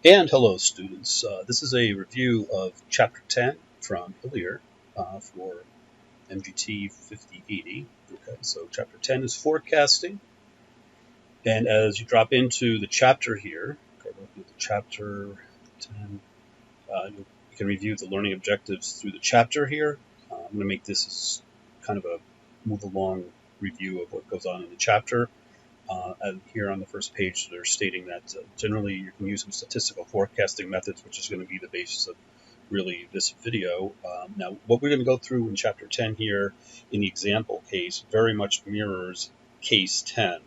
And hello, students. This is a review of Chapter 10 from Hillier for MGT5080. Okay, so Chapter 10 is forecasting. And as you drop into the chapter here, looking at the Chapter 10, you can review the learning objectives through the chapter here. I'm going to make this as kind of a move-along review of what goes on in the chapter. And here on the first page, they're stating that generally you can use some statistical forecasting methods, which is going to be the basis of really this video. Now, what we're going to go through in Chapter 10 here in the example case very much mirrors Case 10.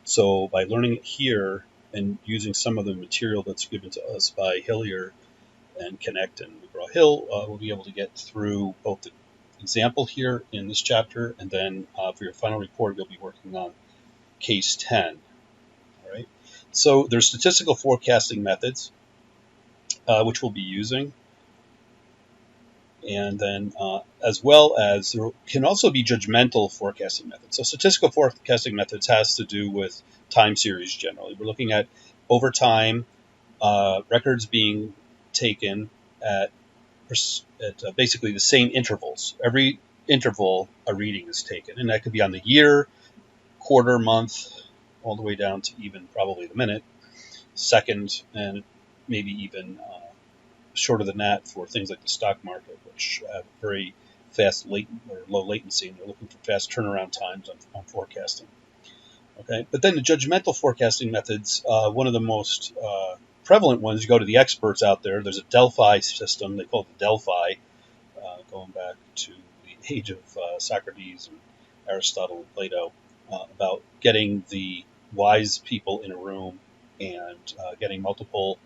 So by learning it here and using some of the material that's given to us by Hillier and Connect and McGraw-Hill, we'll be able to get through both the example here in this chapter, and then for your final report, you'll be working on Case 10. All right. So there's statistical forecasting methods, which we'll be using. And then as well as there can also be judgmental forecasting methods. So statistical forecasting methods has to do with time series generally. We're looking at over time, records being taken at basically the same intervals. Every interval a reading is taken, and that could be on the year, quarter, month, all the way down to even probably the minute, second, and maybe even shorter than that for things like the stock market, which have very fast or low latency, and they're looking for fast turnaround times on forecasting. Okay, but then the judgmental forecasting methods, one of the most prevalent ones, you go to the experts out there. There's a Delphi system. They call it the Delphi, going back to the age of Socrates and Aristotle and Plato, about getting the wise people in a room and getting multiple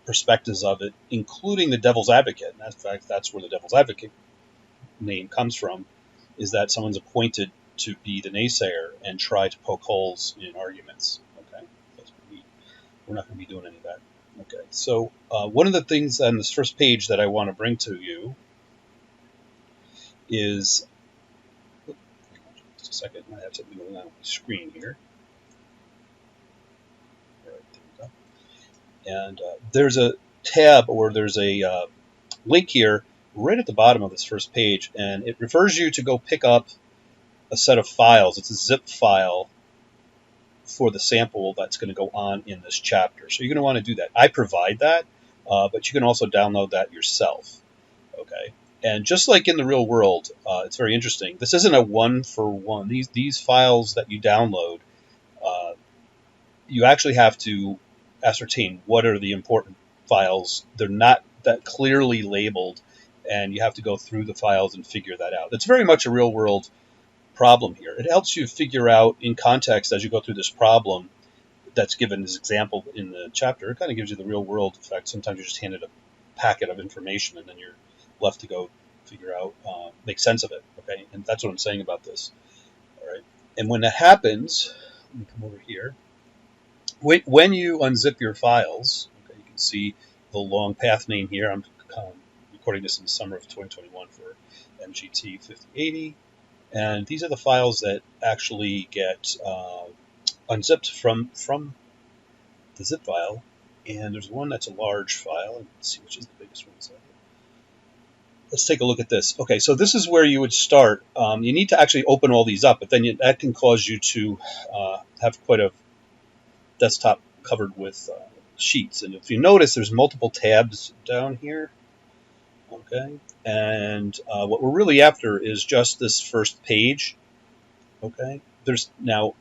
perspectives of it, including the devil's advocate. And in fact, that's where the devil's advocate name comes from, is that someone's appointed to be the naysayer and try to poke holes in arguments. Okay, we're not going to be doing any of that. Okay, so one of the things on this first page that I want to bring to you is, just a second, I have something going on with the screen here. All right, there we go. And there's a tab, or there's a link here right at the bottom of this first page, and it refers you to go pick up a set of files. It's a zip file for the sample that's going to go on in this chapter. So you're going to want to do that. I provide that, but you can also download that yourself. Okay. And just like in the real world, it's very interesting. This isn't a one-for-one. These files that you download, you actually have to ascertain what are the important files. They're not that clearly labeled, and you have to go through the files and figure that out. It's very much a real-world problem here. It helps you figure out in context as you go through this problem that's given as example in the chapter. It kind of gives you the real-world effect. Sometimes you're just handed a packet of information, and then you're left to go figure out, make sense of it. Okay, and that's what I'm saying about this. All right, and when that happens, let me come over here. When you unzip your files, okay, you can see the long path name here. I'm recording this in the summer of 2021 for MGT5080, and these are the files that actually get unzipped from the zip file. And there's one that's a large file. Let's see which is the biggest one. Let's take a look at this. Okay, so this is where you would start. You need to actually open all these up, but then that can cause you to have quite a desktop covered with sheets. And if you notice, there's multiple tabs down here. Okay, and what we're really after is just this first page. Okay, there's now,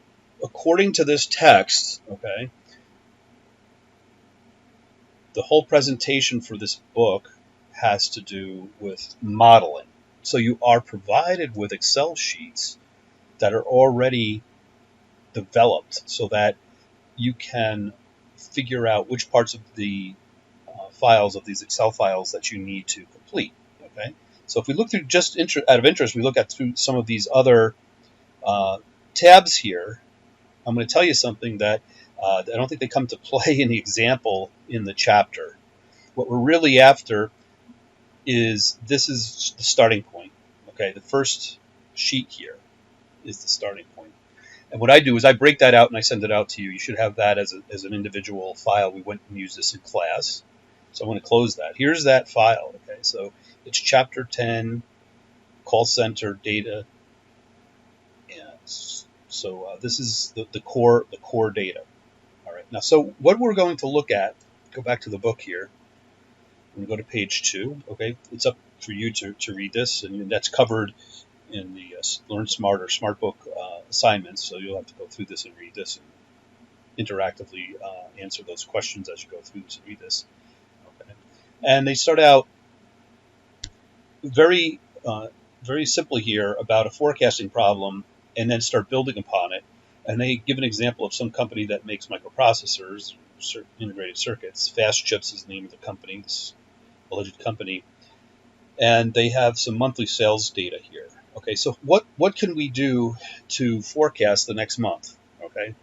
according to this text, okay, the whole presentation for this book has to do with modeling. So you are provided with Excel sheets that are already developed so that you can figure out which parts of the files of these Excel files that you need to complete. Okay, so if we look through, just out of interest, we look at through some of these other tabs here. I'm going to tell you something that I don't think they come to play in the example in the chapter. What we're really after is, this is the starting point. Okay, the first sheet here is the starting point. And what I do is I break that out and I send it out to you. You should have that as an individual file. We went and used this in class. So I'm going to close that. Here's that file. Okay, so it's chapter 10, call center data. And so this is the core data. All right. Now, so what we're going to look at, go back to the book here. I'm going to go to page 2. Okay, it's up for you to read this, and that's covered in the Learn Smart or Smart Book assignments. So you'll have to go through this and read this and interactively answer those questions as you go through this and read this. Okay. And they start out very simply here about a forecasting problem, and then start building upon it. And they give an example of some company that makes microprocessors, integrated circuits. Fast Chips is the name of the company, this alleged company. And they have some monthly sales data here. Okay, so what can we do to forecast the next month? Okay,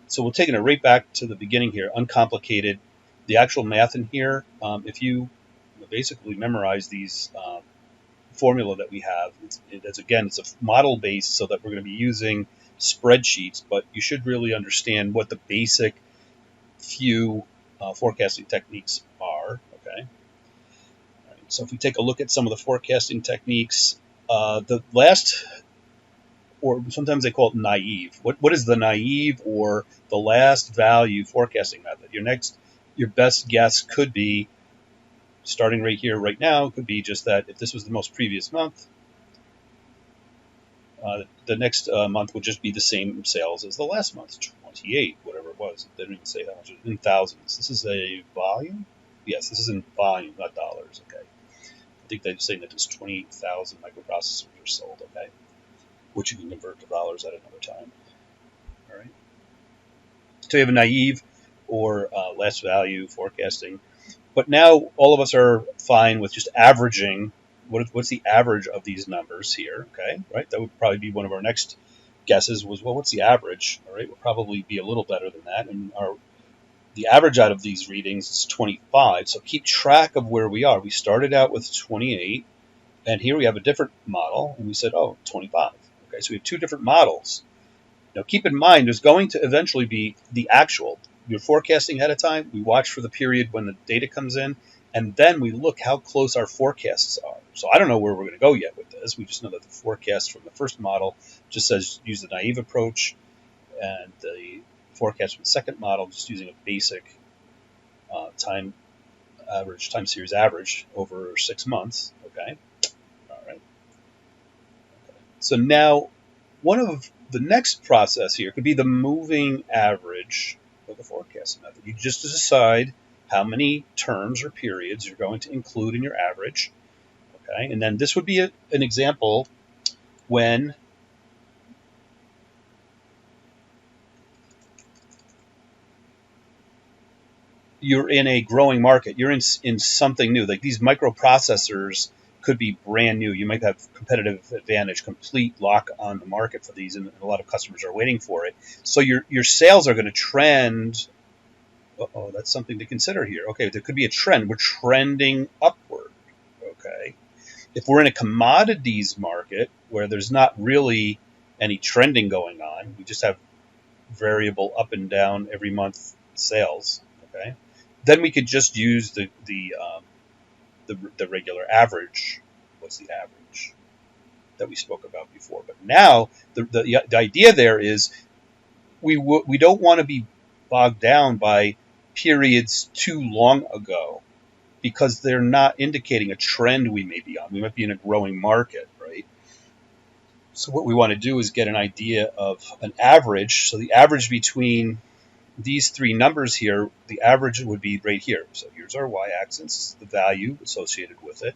so we're taking it right back to the beginning here, uncomplicated. The actual math in here, if you basically memorize these formula that we have, it's a model based, so that we're going to be using spreadsheets, but you should really understand what the basic few forecasting techniques are. Okay. So if we take a look at some of the forecasting techniques, the last, or sometimes they call it naive. What is the naive or the last value forecasting method? Your best guess could be, starting right here, right now, could be just that if this was the most previous month, the next month would just be the same sales as the last month, 28, whatever it was. They didn't even say how much, in thousands. This is a volume? Yes, this is in volume, not dollars, okay. I think they're saying that there's 28,000 microprocessors are sold, okay, which you can convert to dollars at another time. All right. So you have a naive or less value forecasting. But now all of us are fine with just averaging. What's the average of these numbers here? Okay, right? That would probably be one of our next guesses was, well, what's the average? All right, we'll probably be a little better than that. And the average out of these readings is 25. So keep track of where we are. We started out with 28, and here we have a different model, and we said, oh, 25. Okay, so we have two different models. Now keep in mind, there's going to eventually be the actual. You're forecasting ahead of time. We watch for the period when the data comes in, and then we look how close our forecasts are. So I don't know where we're going to go yet with this. We just know that the forecast from the first model just says use the naive approach, and the forecast from the second model just using a basic time series average over 6 months. Okay, all right. Okay. So now one of the next process here could be the moving average of the forecast method. You just decide how many terms or periods you're going to include in your average. Okay, and then this would be an example when you're in a growing market. You're in something new. Like these microprocessors could be brand new. You might have competitive advantage, complete lock on the market for these, and a lot of customers are waiting for it. So your sales are going to trend. Uh-oh, that's something to consider here. Okay, there could be a trend. We're trending upward. Okay. If we're in a commodities market where there's not really any trending going on, we just have variable up and down every month sales. Okay, then we could just use the regular average. What's the average that we spoke about before? But now the idea there is we don't want to be bogged down by periods too long ago, because they're not indicating a trend we may be on. We might be in a growing market, right? So what we want to do is get an idea of an average. So the average between these three numbers here, the average would be right here. So here's our y-axis, the value associated with it.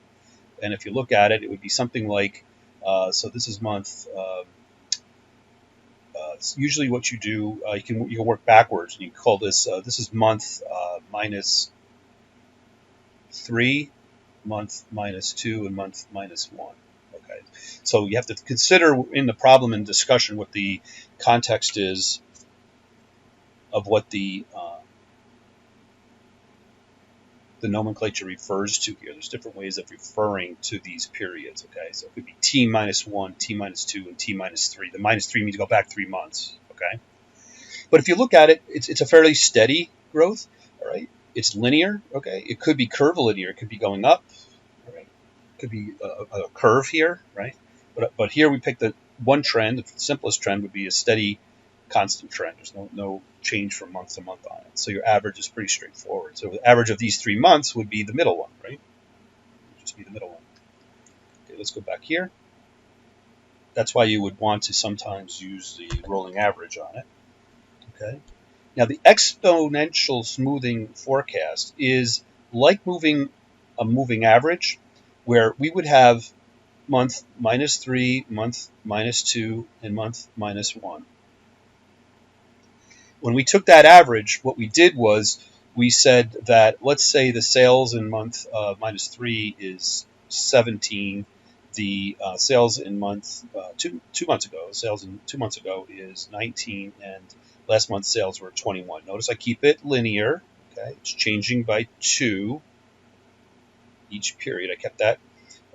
And if you look at it, it would be something like, so this is month, usually what you do, you can work backwards, and you call this, this is month minus 3, month minus 2, and month minus 1. Okay, so you have to consider in the problem and discussion what the context is of what the nomenclature refers to here. There's different ways of referring to these periods. Okay, so it could be t minus 1, t minus 2, and t minus 3. The minus 3 means go back 3 months. Okay, but if you look at it, it's a fairly steady growth. All right, it's linear. Okay, it could be curvilinear. It could be going up. All right, it could be a curve here. Right, but here we pick the one trend. The simplest trend would be a steady, constant trend. There's no change from month to month on it. So your average is pretty straightforward. So the average of these 3 months would be the middle one, right? Just be the middle one. Okay, let's go back here. That's why you would want to sometimes use the rolling average on it. Okay. Now the exponential smoothing forecast is like a moving average, where we would have month -3, month -2, and month -1. When we took that average, what we did was we said that, let's say the sales in month -3 is 17. The sales in month 2 months ago, sales in 2 months ago is 19, and last month's sales were 21. Notice I keep it linear. Okay, it's changing by 2 each period. I kept that.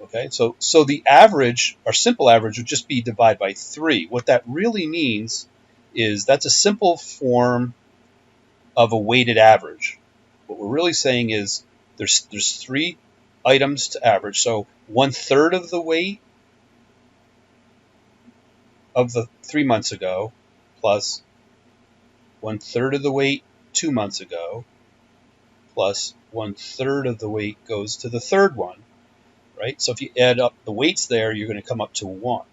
Okay, so the average, our simple average, would just be divided by 3. What that really means is that's a simple form of a weighted average. What we're really saying is there's 3 items to average. So 1/3 of the weight of the 3 months ago plus 1/3 of the weight 2 months ago plus 1/3 of the weight goes to the third one, right? So if you add up the weights there, you're going to come up to 1.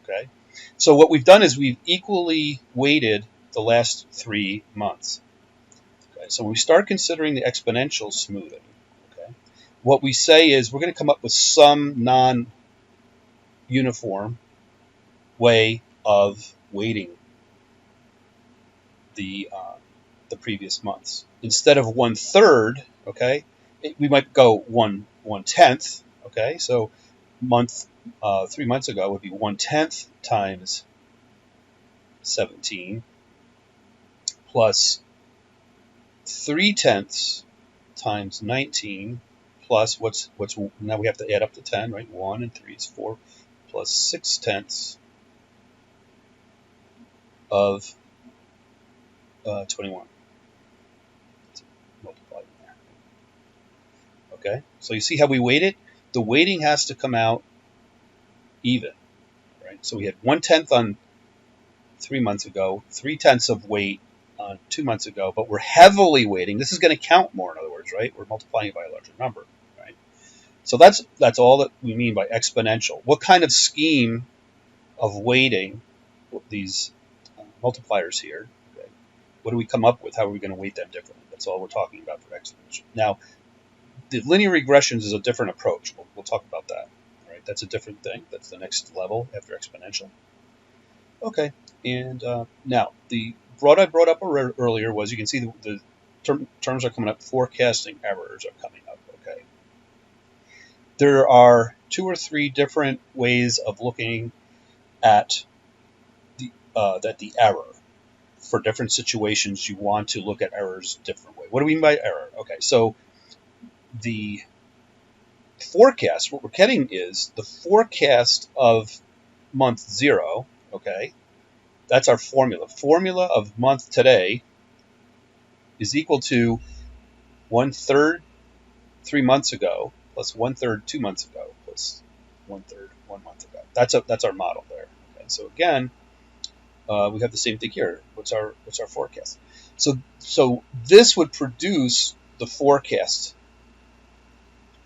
Okay. So what we've done is we've equally weighted the last 3 months. Okay. So when we start considering the exponential smoothing, okay, what we say is we're going to come up with some non-uniform way of weighting the previous months. Instead of 1/3, okay, we might go 1/10. Okay, so 3 months ago would be 1/10 times 17 plus 3/10 times 19 plus what's now we have to add up to 10, right? 1 and 3 is 4 plus 6/10 of 21. Multiply there. Okay, so you see how we weight it? The weighting has to come out even, right? So we had 1/10 on 3 months ago, 3/10 of weight on 2 months ago, but we're heavily weighting. This is going to count more, in other words, right? We're multiplying by a larger number, right? So that's all that we mean by exponential. What kind of scheme of weighting these multipliers here? Okay, what do we come up with? How are we going to weight them differently? That's all we're talking about for exponential. Now, the linear regressions is a different approach. We'll talk about that. All right, that's a different thing. That's the next level after exponential. Okay, and now what I brought up earlier was you can see the terms are coming up. Forecasting errors are coming up. Okay, there are 2 or 3 different ways of looking at the error. For different situations, you want to look at errors different way. What do we mean by error? Okay, so the forecast, what we're getting is the forecast of month 0, okay? That's our formula. Formula of month today is equal to 1/3 3 months ago plus 1/3 2 months ago plus 1/3 1 month ago. That's our model there. Okay, so again, we have the same thing here. What's our forecast? So this would produce the forecast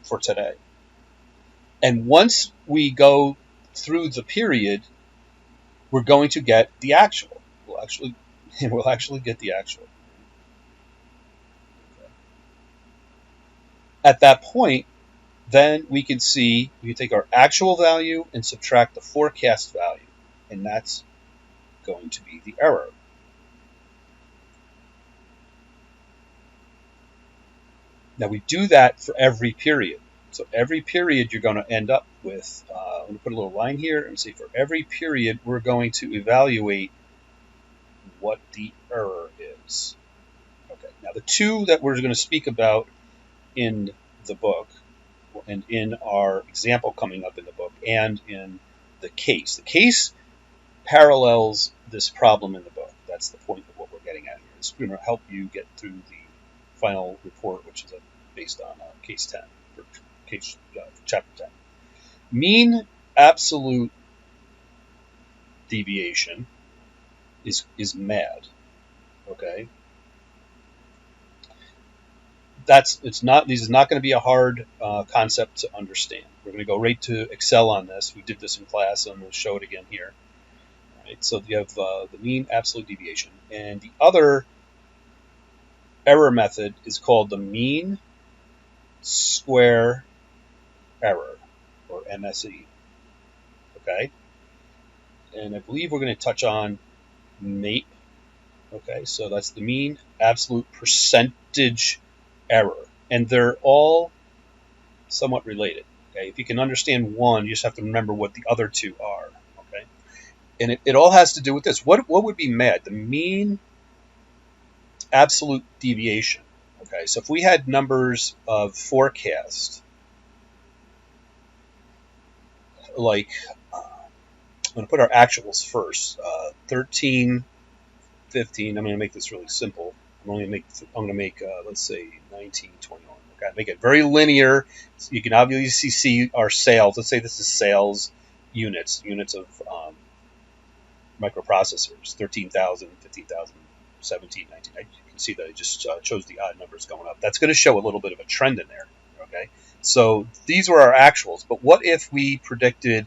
for today. And once we go through the period, we're going to get the actual. We'll actually get the actual. Okay. At that point, then we can take our actual value and subtract the forecast value, and that's going to be the error. Now we do that for every period. So every period you're going to end up with, I'm going to put a little line here and say for every period we're going to evaluate what the error is. Okay. Now the 2 that we're going to speak about in the book and in our example coming up in the book and in the case. The case parallels this problem in the book. That's the point of what we're getting at here. It's going to help you get through the final report, which is based on case 10, or chapter 10. Mean absolute deviation is MAD. Okay, this is not going to be a hard concept to understand. We're going to go right to Excel on this. We did this in class, and we'll show it again here. All right, so you have the mean absolute deviation, and the other error method is called the mean square error, or MSE. Okay, and I believe we're going to touch on MAPE. Okay, so that's the mean absolute percentage error, and they're all somewhat related. Okay, if you can understand one, you just have to remember what the other two are. Okay, and it all has to do with this. What would be MAD? The mean absolute deviation. Okay, so if we had numbers of forecast, like I'm going to put our actuals first. 13, 15. I'm going to make this really simple. I'm going to make let's say 19, 21. Okay, make it very linear. So you can obviously see our sales. Let's say this is sales units of microprocessors. 13,000, 15,000, 17, 19. You can see that I just chose the odd numbers going up. That's going to show a little bit of a trend in there. Okay, so these were our actuals. But what if we predicted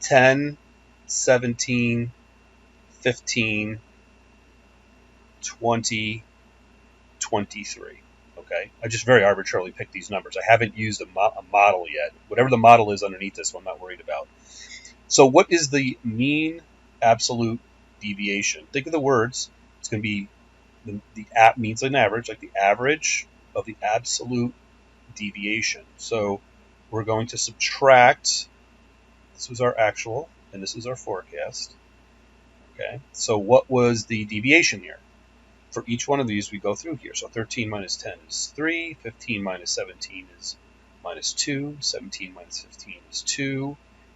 10, 17, 15, 20, 23. Okay, I just very arbitrarily picked these numbers. I haven't used a model yet. Whatever the model is underneath this one, I'm not worried about. So what is the mean absolute deviation? Think of the words. It's going to be the means an average, like the average of the absolute deviation. So we're going to subtract. This was our actual, and this is our forecast. Okay, so what was the deviation here? For each one of these, we go through here. So 13 minus 10 is 3, 15 minus 17 is minus 2, 17 minus 15 is 2,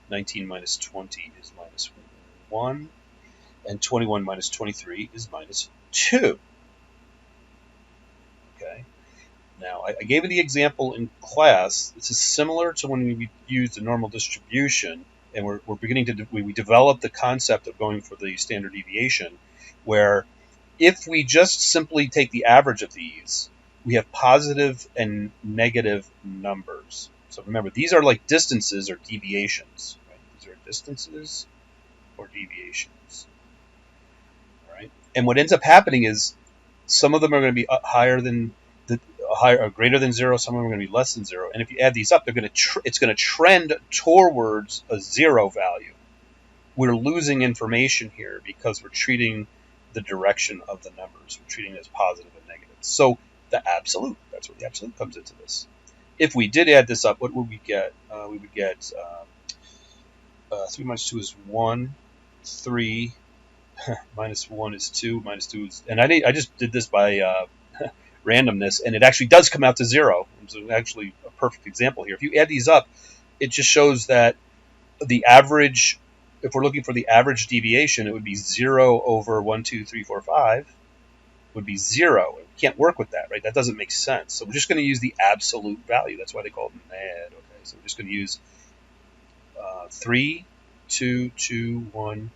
19 minus 20 is minus 1, and 21 minus 23 is minus 2. Okay. Now, I gave you the example in class. This is similar to when we used the normal distribution, and we're beginning to we develop the concept of going for the standard deviation, where if we just simply take the average of these, we have positive and negative numbers. So remember, these are like distances or deviations. Right? These are distances or deviations. All right? And what ends up happening is some of them are going to be greater than 0. Some of them are going to be less than 0. And if you add these up, it's going to trend towards a 0 value. We're losing information here because we're treating the direction of the numbers. We're treating it as positive and negative. So the absolute, that's where the absolute comes into this. If we did add this up, what would we get? We would get 3 minus 2 is 1, 3 minus 1 is 2, minus 2 is... And I just did this by randomness, and it actually does come out to 0. It's actually a perfect example here. If you add these up, it just shows that the average... If we're looking for the average deviation, it would be 0 over 1, 2, 3, 4, 5 would be 0. We can't work with that, right? That doesn't make sense. So we're just going to use the absolute value. That's why they call it MAD. Okay, so we're just going to use 3, 2, 2, 1,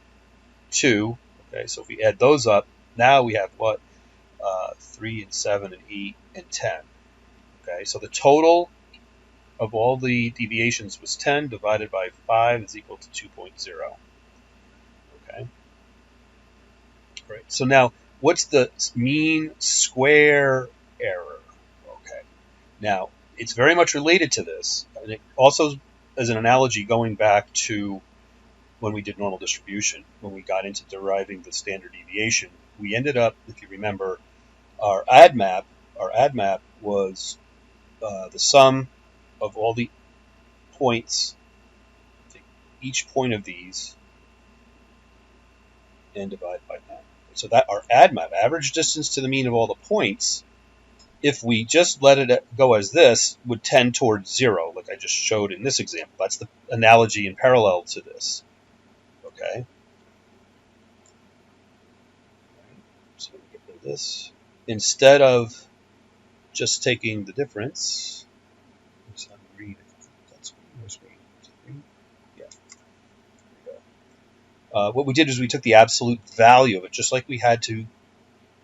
2. Okay, so if we add those up, now we have what? 3 and 7 and 8 and 10. Okay, so the total of all the deviations was 10 divided by 5 is equal to 2.0. Okay. Right. So now, what's the mean square error? Okay. Now, it's very much related to this. And it also, as an analogy, going back to when we did normal distribution, when we got into deriving the standard deviation, we ended up, if you remember, our ad map was the sum of all the points, take each point of these and divide by 9. So that our ad map, average distance to the mean of all the points, if we just let it go as this, would tend towards 0, like I just showed in this example. That's the analogy in parallel to this. Okay. this. Instead of just taking the difference, let's read. That's green. Yeah. What we did is we took the absolute value of it, just like we had to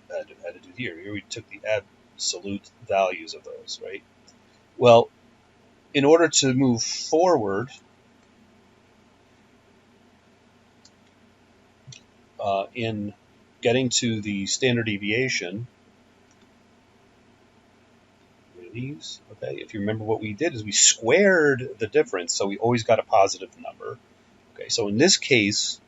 do here. Here we took the absolute values of those, right? Well, in order to move forward, in getting to the standard deviation, these, okay, if you remember what we did is we squared the difference, so we always got a positive number. Okay, so in this case,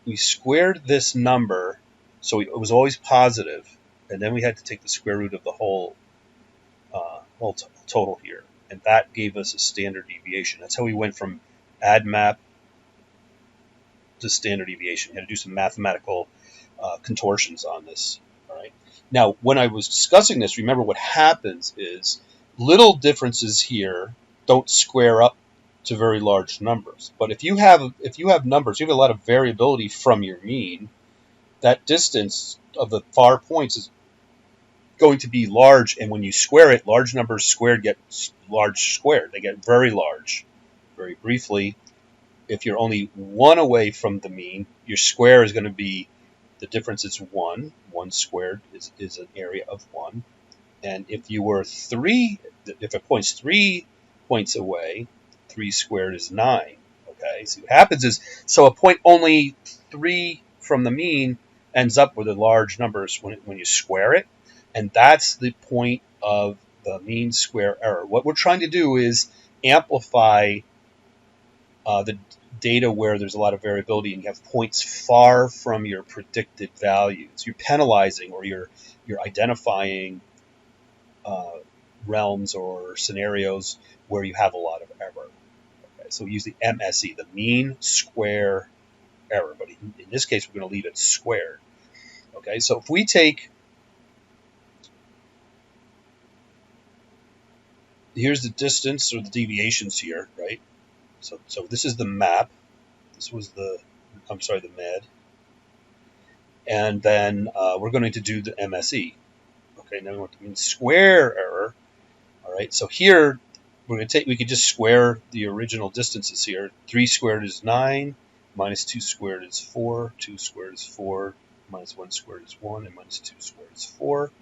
we squared this number, so it was always positive, and then we had to take the square root of the whole total here, and that gave us a standard deviation. That's how we went from add map to standard deviation. We had to do some mathematical contortions on this. All right. Now, when I was discussing this, remember what happens is little differences here don't square up to very large numbers. But if you have numbers, you have a lot of variability from your mean. That distance of the far points is going to be large, and when you square it, large numbers squared get large squared. They get very large. Very briefly, if you're only one away from the mean, your square is going to be, the difference is 1. 1 squared is an area of 1. And if you were if a point's 3 points away, 3 squared is 9. Okay, so what happens is, so a point only 3 from the mean ends up with a large numbers when you square it. And that's the point of the mean square error. What we're trying to do is amplify the data where there's a lot of variability and you have points far from your predicted values. You're penalizing, or you're identifying realms or scenarios where you have a lot of error. Okay, so we use the MSE, the mean square error, but in this case we're going to leave it squared. Okay, so if we take, here's the distance or the deviations here, right? So this is the map. This was the med. And then we're going to do the MSE. Okay, now we want the mean square error. All right, so here we could just square the original distances here. 3 squared is 9, minus 2 squared is 4, 2 squared is 4, minus 1 squared is 1, and minus 2 squared is 4.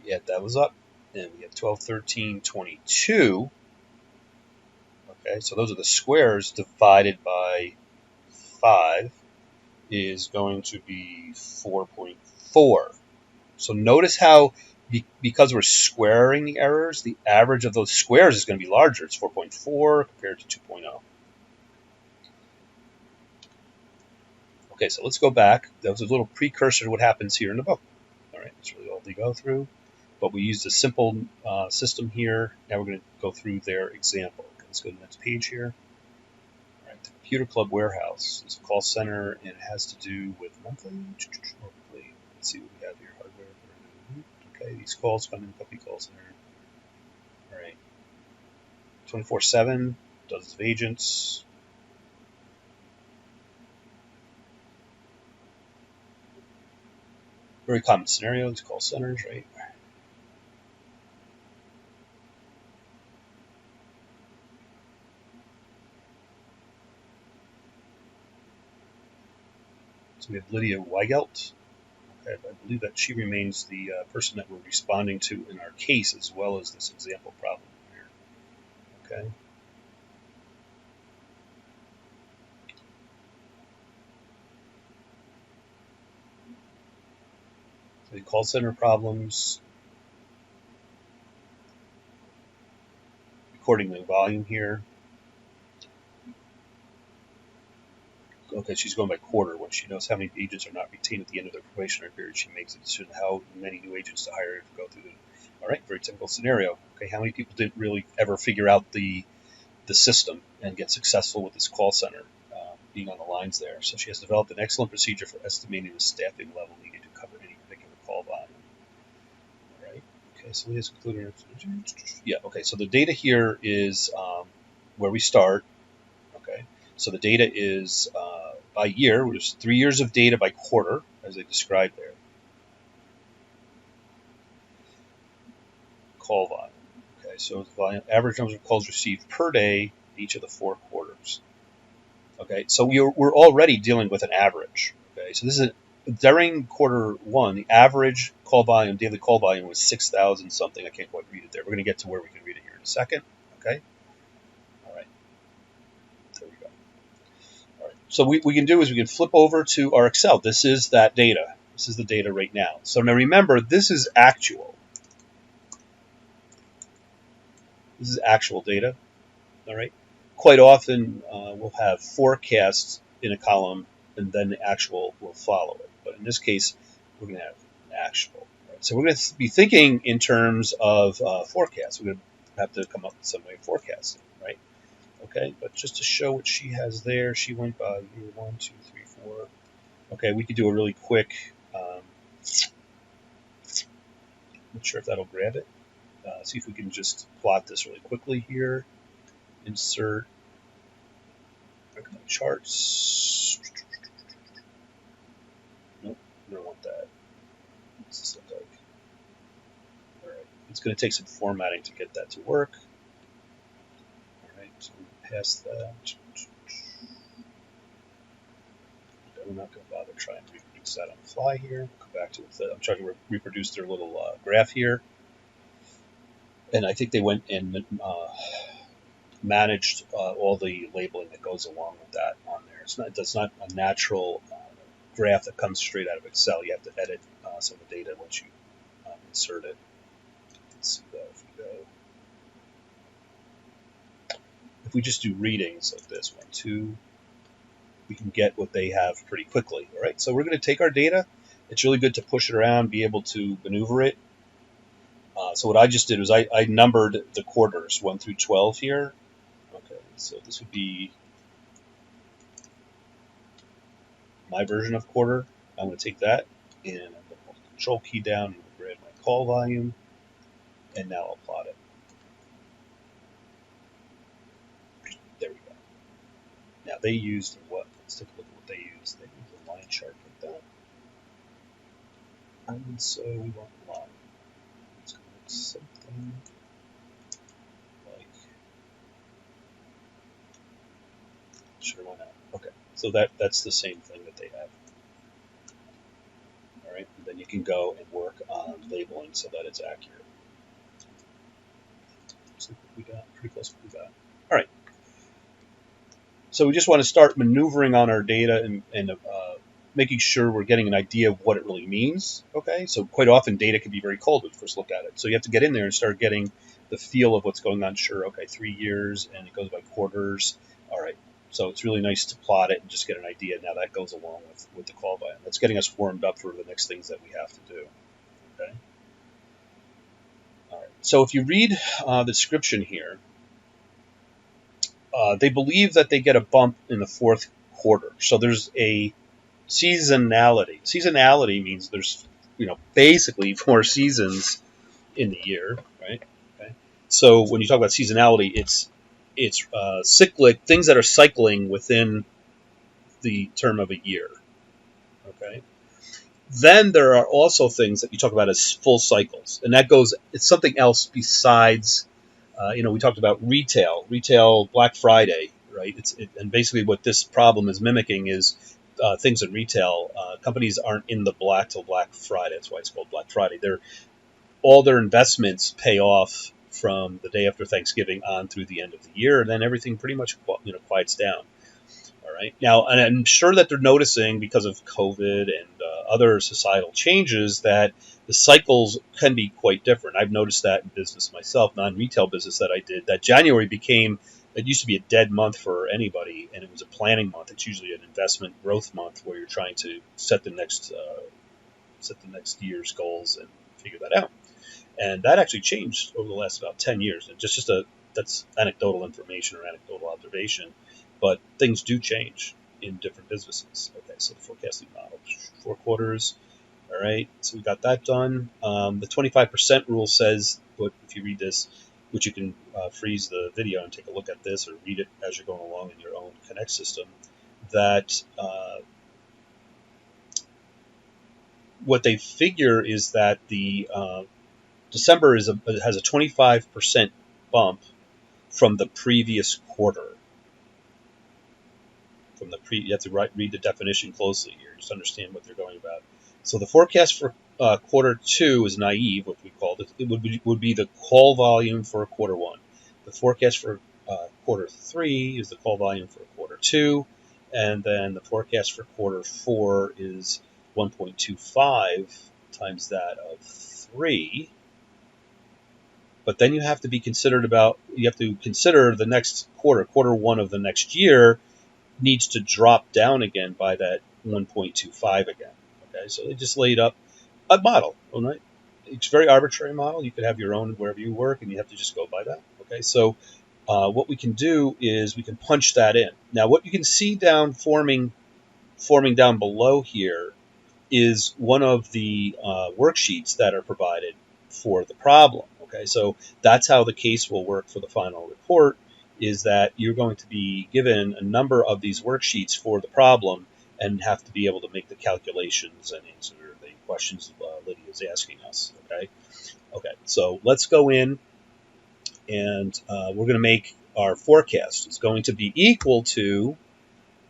We add those up, and we have 12, 13, 22. Okay, so those are the squares divided by 5 is going to be 4.4. So notice how, because we're squaring the errors, the average of those squares is going to be larger. It's 4.4 compared to 2.0. Okay, so let's go back. That was a little precursor to what happens here in the book. All right, that's really all they go through. But we used a simple system here. Now we're going to go through their example. Okay, let's go to the next page here. All right, the Computer Club Warehouse is a call center, and it has to do with monthly. Let's see what we have here. Hardware. Okay, these calls come in puppy call center. All right, 24/7, dozens of agents. Very common scenario, these call centers, right? So we have Lydia Weigelt. Okay, I believe that she remains the person that we're responding to in our case, as well as this example problem here. Okay. So the call center problems, recording the volume here. Okay, she's going by quarter. When she knows how many agents are not retained at the end of their probationary period, she makes a decision how many new agents to hire to go through the. All right, very typical scenario. Okay, how many people didn't really ever figure out the system and get successful with this call center being on the lines there? So she has developed an excellent procedure for estimating the staffing level needed to cover any particular call volume. All right. Okay, so let's include. Yeah. Okay. So the data here is where we start. Okay. So the data is by year, which is 3 years of data by quarter, as I described there. Call volume. Okay, so the volume, average number of calls received per day each of the 4 quarters. Okay, so we're already dealing with an average. Okay, so this is during quarter 1, the average call volume, daily call volume was 6,000 something. I can't quite read it there. We're going to get to where we can read it here in a second. Okay, all right, there we go. All right, so what we can do is we can flip over to our Excel. This is that data. This is the data right now. So now remember, this is actual. This is actual data. All right. Quite often, we'll have forecasts in a column, and then the actual will follow it. But in this case, we're going to have an actual. Right? So we're going to be thinking in terms of forecasts. We're going to have to come up with some way of forecasting, right? Okay. But just to show what she has there, she went by year 1, 2, 3, 4. Okay. We could do a really quick. Not sure if that'll grab it. See if we can just plot this really quickly here. Insert charts. Nope, I don't want that. What's this look like? All right, it's going to take some formatting to get that to work. All right, so we pass that. Okay, we're not going to bother trying to reproduce that on the fly here. We'll come back to it. I'm trying to reproduce their little graph here. And I think they went and managed all the labeling that goes along with that on there. It's not a natural graph that comes straight out of Excel. You have to edit some of the data once you insert it. Let's see that if we go. If we just do readings like this, 1, 2, we can get what they have pretty quickly. All right, so we're going to take our data. It's really good to push it around, be able to maneuver it. So what I just did was I numbered the quarters 1 through 12 here. Okay, so this would be my version of quarter. I'm going to take that and I'm going to hold the control key down and grab my call volume, and now I'll plot it. There we go. Now they used what? Let's take a look at what they used. They used a line chart like that. And so we want a line. It's going to look something like. Sure, why not? Okay, so that's the same thing that they have. All right, and then you can go and work on labeling so that it's accurate. Let's look what we got. Pretty close to what we got. All right. So we just want to start maneuvering on our data and making sure we're getting an idea of what it really means. Okay, so quite often data can be very cold when you first look at it. So you have to get in there and start getting the feel of what's going on. Sure, okay, 3 years, and it goes by quarters. All right. So it's really nice to plot it and just get an idea. Now that goes along with the call volume. That's getting us warmed up for the next things that we have to do. Okay. All right. So if you read the description here, they believe that they get a bump in the 4th quarter. So there's a seasonality. Seasonality means there's basically 4 seasons in the year, right? Okay. So when you talk about seasonality, it's cyclic, things that are cycling within the term of a year. Okay. Then there are also things that you talk about as full cycles, and it's something else besides, we talked about retail Black Friday, right? And basically what this problem is mimicking is things in retail. Companies aren't in the black till Black Friday. That's why it's called Black Friday. All their investments pay off from the day after Thanksgiving on through the end of the year, and then everything pretty much quiets down. All right. Now, and I'm sure that they're noticing because of COVID and other societal changes that the cycles can be quite different. I've noticed that in business myself, non-retail business that I did, that January it used to be a dead month for anybody, and it was a planning month. It's usually an investment growth month where you're trying to set the next year's goals and figure that out. And that actually changed over the last about 10 years. And that's anecdotal information or anecdotal observation, but things do change in different businesses. Okay, so the forecasting model, 4 quarters. All right, so we got that done. The 25% rule says, but if you read this, which you can freeze the video and take a look at this or read it as you're going along in your own Connect system, that what they figure is that the December has a 25% bump from the previous quarter. You have to read the definition closely here, just understand what they're going about. So the forecast for quarter 2 is naive, what we called it. It would be the call volume for quarter 1. The forecast for quarter 3 is the call volume for quarter 2, and then the forecast for quarter 4 is 1.25 times that of 3. But then you have to consider the next quarter 1 of the next year needs to drop down again by that 1.25 again. Okay, so they just laid up a model, all right? It's a very arbitrary model. You could have your own wherever you work, and you have to just go by that. Okay, so what we can do is we can punch that in. Now, what you can see forming down below here is one of the worksheets that are provided for the problem. Okay, so that's how the case will work for the final report, is that you're going to be given a number of these worksheets for the problem and have to be able to make the calculations and answer the questions Lydia is asking us. Okay, so let's go in and we're going to make our forecast. It's going to be equal to,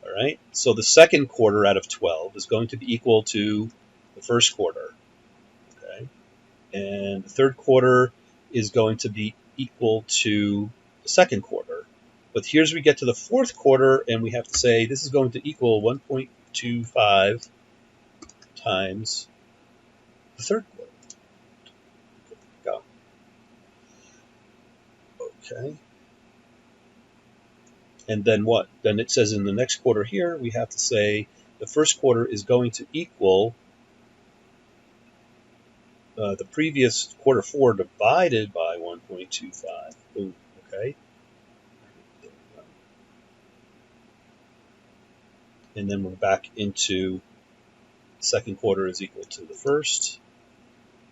all right, so the second quarter out of 12 is going to be equal to the first quarter. Okay, and the third quarter is going to be equal to the second quarter. But here's we get to the fourth quarter, and we have to say this is going to equal 1.25 times the third quarter. Go. Okay. And then what? Then it says in the next quarter here, we have to say the first quarter is going to equal the previous quarter 4 divided by 1.25. Boom. Okay. And then we're back into second quarter is equal to the first,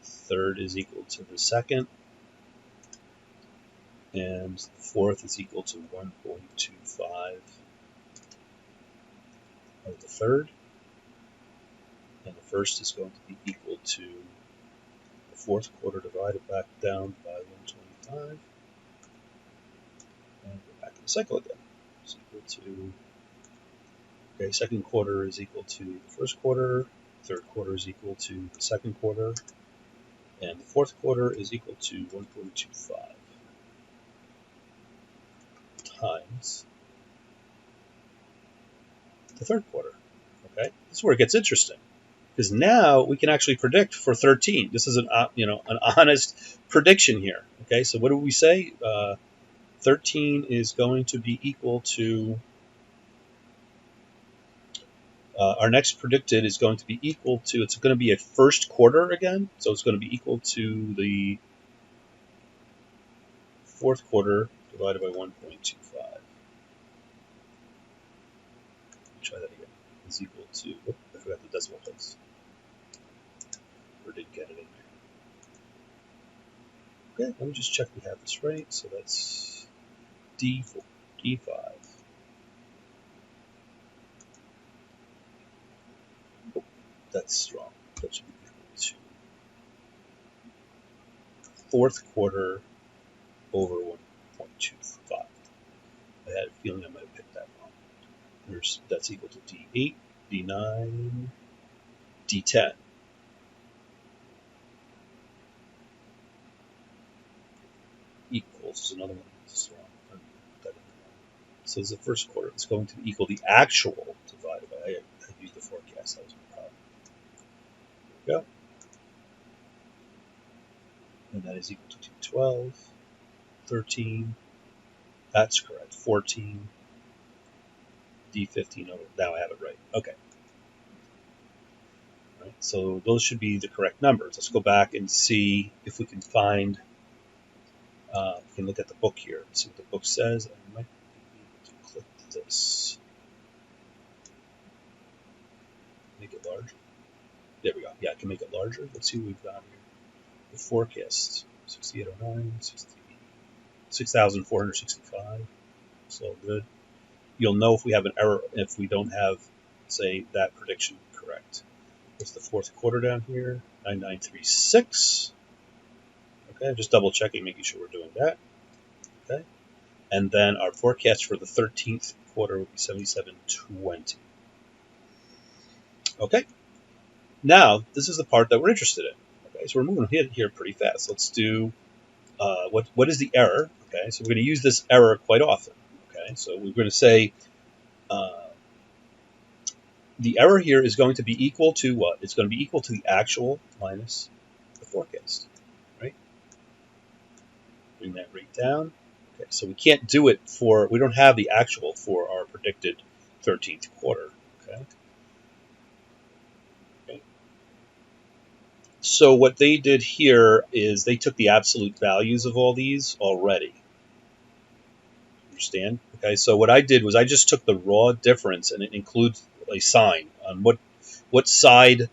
third is equal to the second, and the fourth is equal to 1.25 of the third, and the first is going to be equal to the fourth quarter divided back down by 125, and we're back in the cycle again. It's equal to, okay, second quarter is equal to the first quarter, third quarter is equal to the second quarter, and the fourth quarter is equal to 1.25 times the third quarter. Okay, this is where it gets interesting, because now we can actually predict for 13. This is an honest prediction here. Okay, so what do we say? 13 is going to be equal to our next predicted is going to be equal to, it's going to be a first quarter again, so it's going to be equal to the fourth quarter divided by 1.25. Try that again. Is equal to, oh, I forgot the decimal place. Or did get it in there. Okay, let me just check we have this right. So that's D4, D5. Oh, that's strong. That should be equal to fourth quarter over 1.25. I had a feeling I might have picked that wrong. That's equal to D8, D9, D10. Equals is another one. This is wrong. So this is the first quarter. It's going to equal the actual divided by, I used the forecast. That was my problem. There we go. And that is equal to 12, 13. That's correct. 14. D15 over. Now I have it right. Okay. All right, so those should be the correct numbers. Let's go back and see if we can find. We can look at the book here and see what the book says. I might be able to click this. Make it larger. There we go. Yeah, I can make it larger. Let's see what we've got here. The forecast 6809, 6,465. So good. you'll know if we have an error if we don't have, say, that prediction correct. What's the fourth quarter down here? 9936. Okay, just double checking, making sure we're doing that. Okay, and then our forecast for the 13th quarter would be 7720. Okay, now this is the part that we're interested in. Okay, so we're moving here pretty fast. Let's do what is the error? Okay, so we're going to use this error quite often. Okay, so we're going to say the error here is going to be equal to what? It's going to be equal to the actual minus the forecast, right? Bring that rate down. Okay, so we can't do it for, we don't have the actual for our predicted 13th quarter. Okay. Okay. So what they did here is they took the absolute values of all these already. Understand? Okay, so what I did was I just took the raw difference, and it includes a sign on what side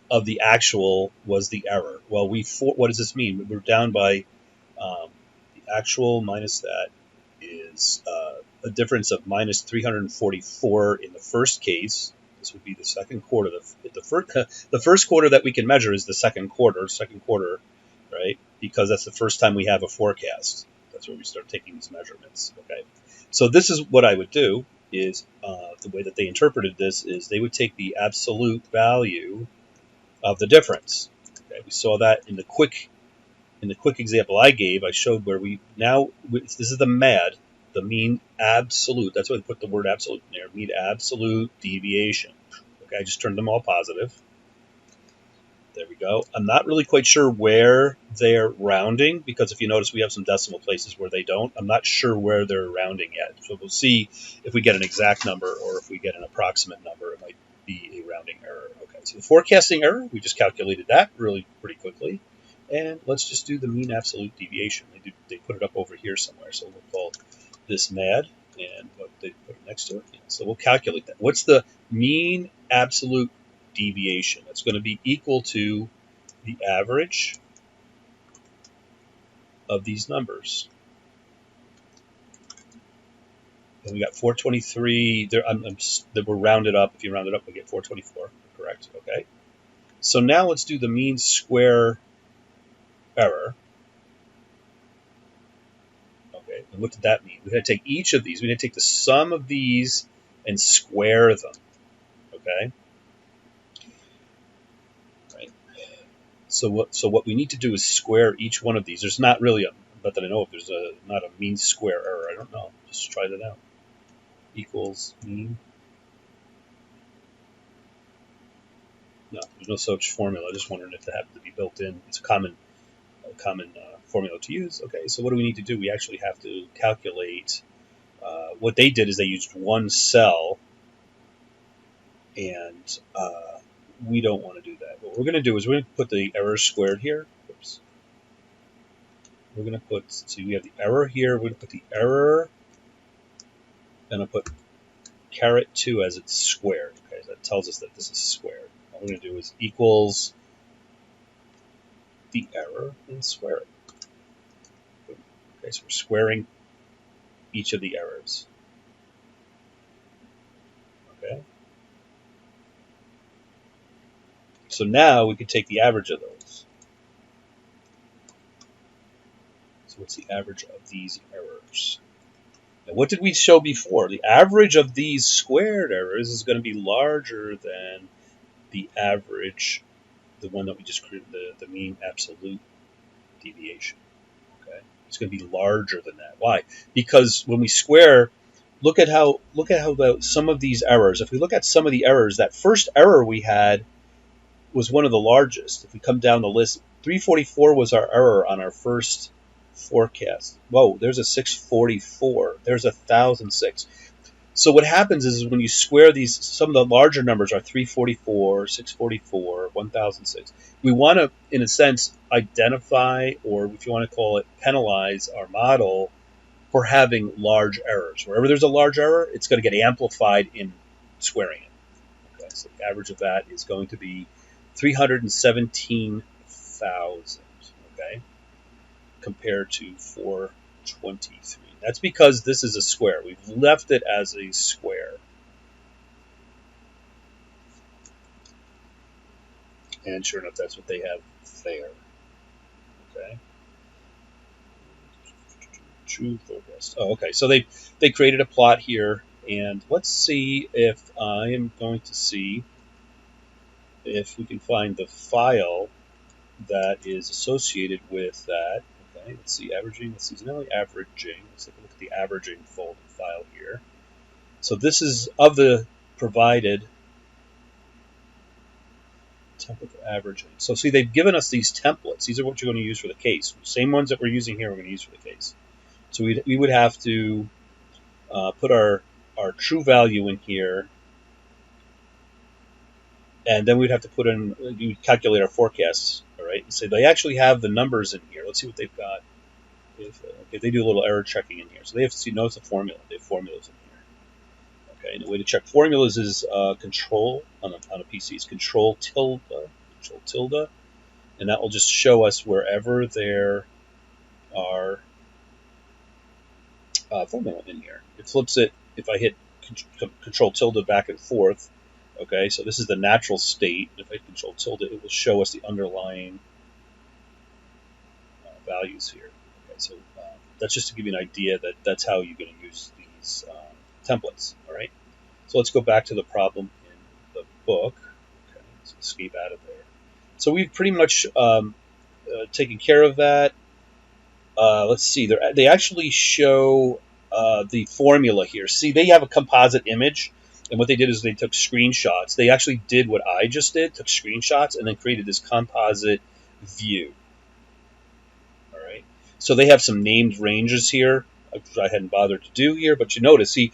of the actual was the error. Well, what does this mean? We're down by the actual minus that is a difference of minus 344 in the first case. This would be the second quarter. The first quarter that we can measure is the second quarter, right? Because that's the first time we have a forecast. That's where we start taking these measurements. Okay, so this is what I would do. Is the way that they interpreted this is they would take the absolute value of the difference. Okay, we saw that in the quick example I gave. I showed where this is the MAD, the mean absolute. That's why they put the word absolute in there. Mean absolute deviation. Okay, I just turned them all positive. There we go. I'm not really quite sure where they're rounding, because if you notice, we have some decimal places where they don't. I'm not sure where they're rounding yet. So we'll see if we get an exact number or if we get an approximate number. It might be a rounding error. Okay, so the forecasting error, we just calculated that really pretty quickly. And let's just do the mean absolute deviation. They put it up over here somewhere. So we'll call this MAD, and what they put it next to it. So we'll calculate that. What's the mean absolute deviation? That's going to be equal to the average of these numbers. And we got 423. They were rounded up. If you round it up, we get 424. Correct. Okay. So now let's do the mean square error. Okay. And what did that mean? We had to take each of these. We had to take the sum of these and square them. Okay. So what we need to do is square each one of these. There's not really not that I know of, there's not a mean square error. I don't know. Just try that out. Equals mean. No, there's no such formula. I just wondering if it happened to be built in. It's a common formula to use. Okay, so what do we need to do? We actually have to calculate. What they did is they used one cell, and we don't want to do that. What we're going to do is we're going to put the error squared here. Oops. We're going to put, so we have the error here. We're going to put the error, and I'll put caret 2 as it's squared. Okay, so that tells us that this is squared. All we're going to do is equals the error and square it. Okay, so we're squaring each of the errors. Okay. So now we can take the average of those. So what's the average of these errors? Now, what did we show before? The average of these squared errors is going to be larger than the average, the one that we just created, the mean absolute deviation. Okay, it's going to be larger than that. Why? Because when we square, look at how some of these errors. If we look at some of the errors, that first error we had was one of the largest. If we come down the list, 344 was our error on our first forecast. Whoa, there's a 644. There's 1,006. So what happens is when you square these, some of the larger numbers are 344, 644, 1,006. We want to, in a sense, identify, or if you want to call it, penalize our model for having large errors. Wherever there's a large error, it's going to get amplified in squaring it. Okay, so the average of that is going to be 317,000, okay, compared to 423. That's because this is a square. We've left it as a square. And sure enough, that's what they have there. Okay. True forecast. Oh, okay. So they created a plot here, and let's see if I am going to see if we can find the file that is associated with that. Okay, let's see, averaging, let's see, seasonality averaging. Let's take a look at the averaging file here. So this is of the provided template for averaging. So see, they've given us these templates. These are what you're going to use for the case. Same ones that we're using here, we're going to use for the case. So we would have to put our true value in here, and then we'd have to put in, you calculate our forecasts, all right? And say they actually have the numbers in here. Let's see what they've got. If they do a little error checking in here. So they have to see, notice a formula. They have formulas in here. Okay, and the way to check formulas is control, on a PC, is control tilde, and that will just show us wherever there are formula in here. It flips it if I hit control tilde back and forth. Okay, so this is the natural state. If I hit control tilde, it will show us the underlying values here. Okay, so that's just to give you an idea that that's how you're going to use these templates. All right, so let's go back to the problem in the book. Okay, let's escape out of there. So we've pretty much taken care of that. Let's see, they actually show the formula here. See, they have a composite image, and what they did is they took screenshots. They actually did what I just did, took screenshots, and then created this composite view. All right. So they have some named ranges here, which I hadn't bothered to do here, but you notice, see,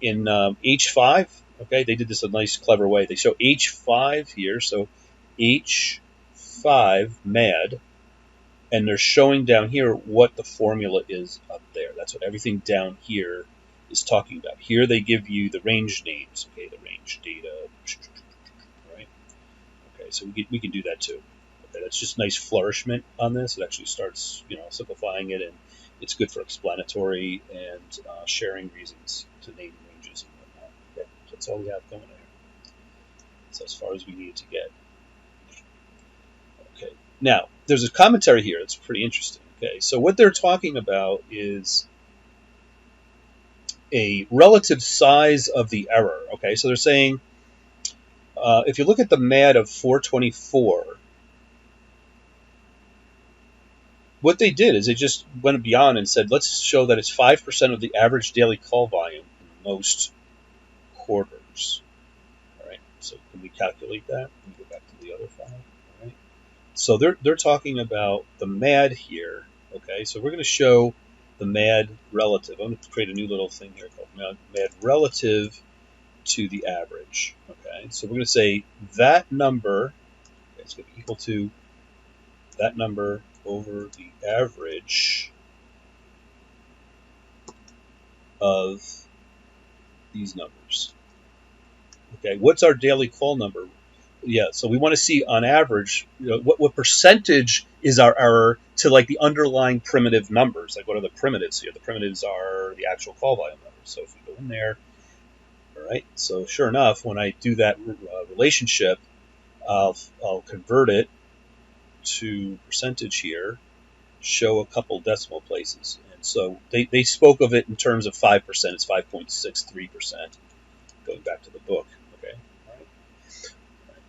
in H5, okay, they did this a nice, clever way. They show H5 here, so H5 MAD, and they're showing down here what the formula is up there. That's what everything down here is talking about. Here they give you the range names, okay, the range data, right? Okay, so we can do that too. Okay, that's just nice flourishment on this. It actually starts, simplifying it, and it's good for explanatory and sharing reasons to name ranges and whatnot. Okay, that's all we have going there. That's as far as we needed to get. Okay, now there's a commentary here that's pretty interesting. Okay, so what they're talking about is a relative size of the error. Okay, so they're saying if you look at the MAD of 424, what they did is they just went beyond and said, let's show that it's 5% of the average daily call volume in most quarters. All right, so can we calculate that? Can we go back to the other file? All right. So they're talking about the MAD here. Okay, so we're going to show the MAD relative. I'm going to create a new little thing here called MAD relative to the average. Okay, so we're going to say that number, okay, it's going to be equal to that number over the average of these numbers. Okay, what's our daily call number? Yeah, so we want to see on average, what percentage is our error to like the underlying primitive numbers. Like what are the primitives here? The primitives are the actual call volume numbers. So if we go in there, all right, so sure enough, when I do that relationship, I'll convert it to percentage here, show a couple decimal places. And so they spoke of it in terms of 5%. It's 5.63%, going back to the book. Okay, all right.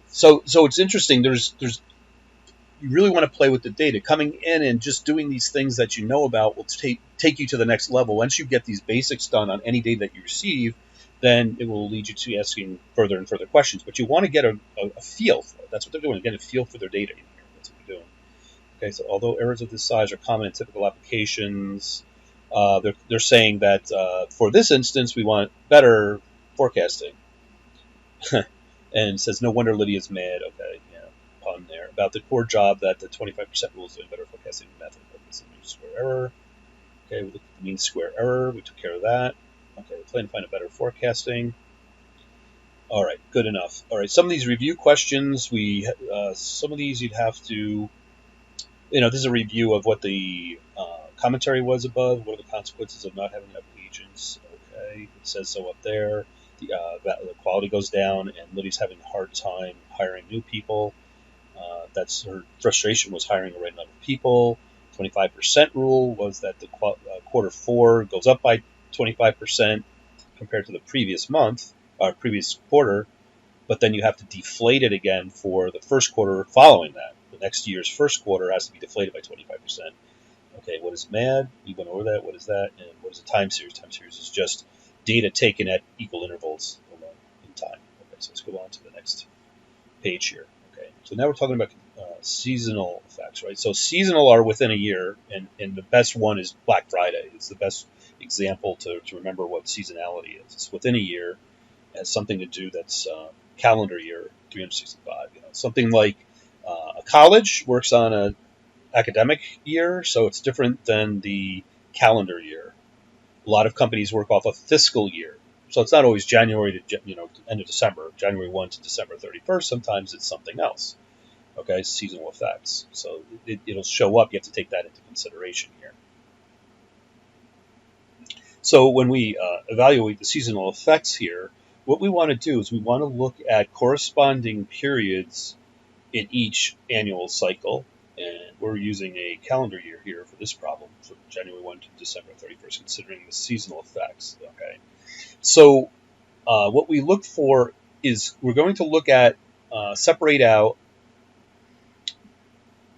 So it's interesting. There's you really want to play with the data. Coming in and just doing these things that you know about will take you to the next level. Once you get these basics done on any data that you receive, then it will lead you to asking further and further questions. But you want to get a feel for it. That's what they're doing. Get a feel for their data in here. That's what they're doing. Okay, so although errors of this size are common in typical applications, they're saying that for this instance, we want better forecasting. And it says, no wonder Lydia's mad. Okay, pun there. About the core job that the 25% rule is doing better forecasting method. Focus on mean square error. Okay, we looked at the mean square error. We took care of that. Okay, we plan to find a better forecasting. All right, good enough. All right, some of these review questions, some of these you'd have to, this is a review of what the commentary was above. What are the consequences of not having enough agents? Okay, it says so up there. The quality goes down, and Liddy's having a hard time hiring new people. That's her frustration was hiring the right number of people. 25% rule was that the quarter four goes up by 25% compared to the previous month or previous quarter, but then you have to deflate it again for the first quarter following that. The next year's first quarter has to be deflated by 25%. Okay, what is MAD? We went over that. What is that? And what is a time series? Time series is just data taken at equal intervals in time. Okay, so let's go on to the next page here. Okay, so now we're talking about seasonal effects, right? So seasonal are within a year, and the best one is Black Friday. It's the best example to remember what seasonality is. It's within a year. It has something to do that's calendar year 365. Something like a college works on a academic year, so it's different than the calendar year. A lot of companies work off a fiscal year, so it's not always January to end of December, January 1 to December 31st. Sometimes it's something else. Okay, seasonal effects. So it'll show up. You have to take that into consideration here. So when we evaluate the seasonal effects here, what we want to do is we want to look at corresponding periods in each annual cycle. And we're using a calendar year here for this problem, from January 1 to December 31st, considering the seasonal effects. Okay, so what we look for is we're going to look at, separate out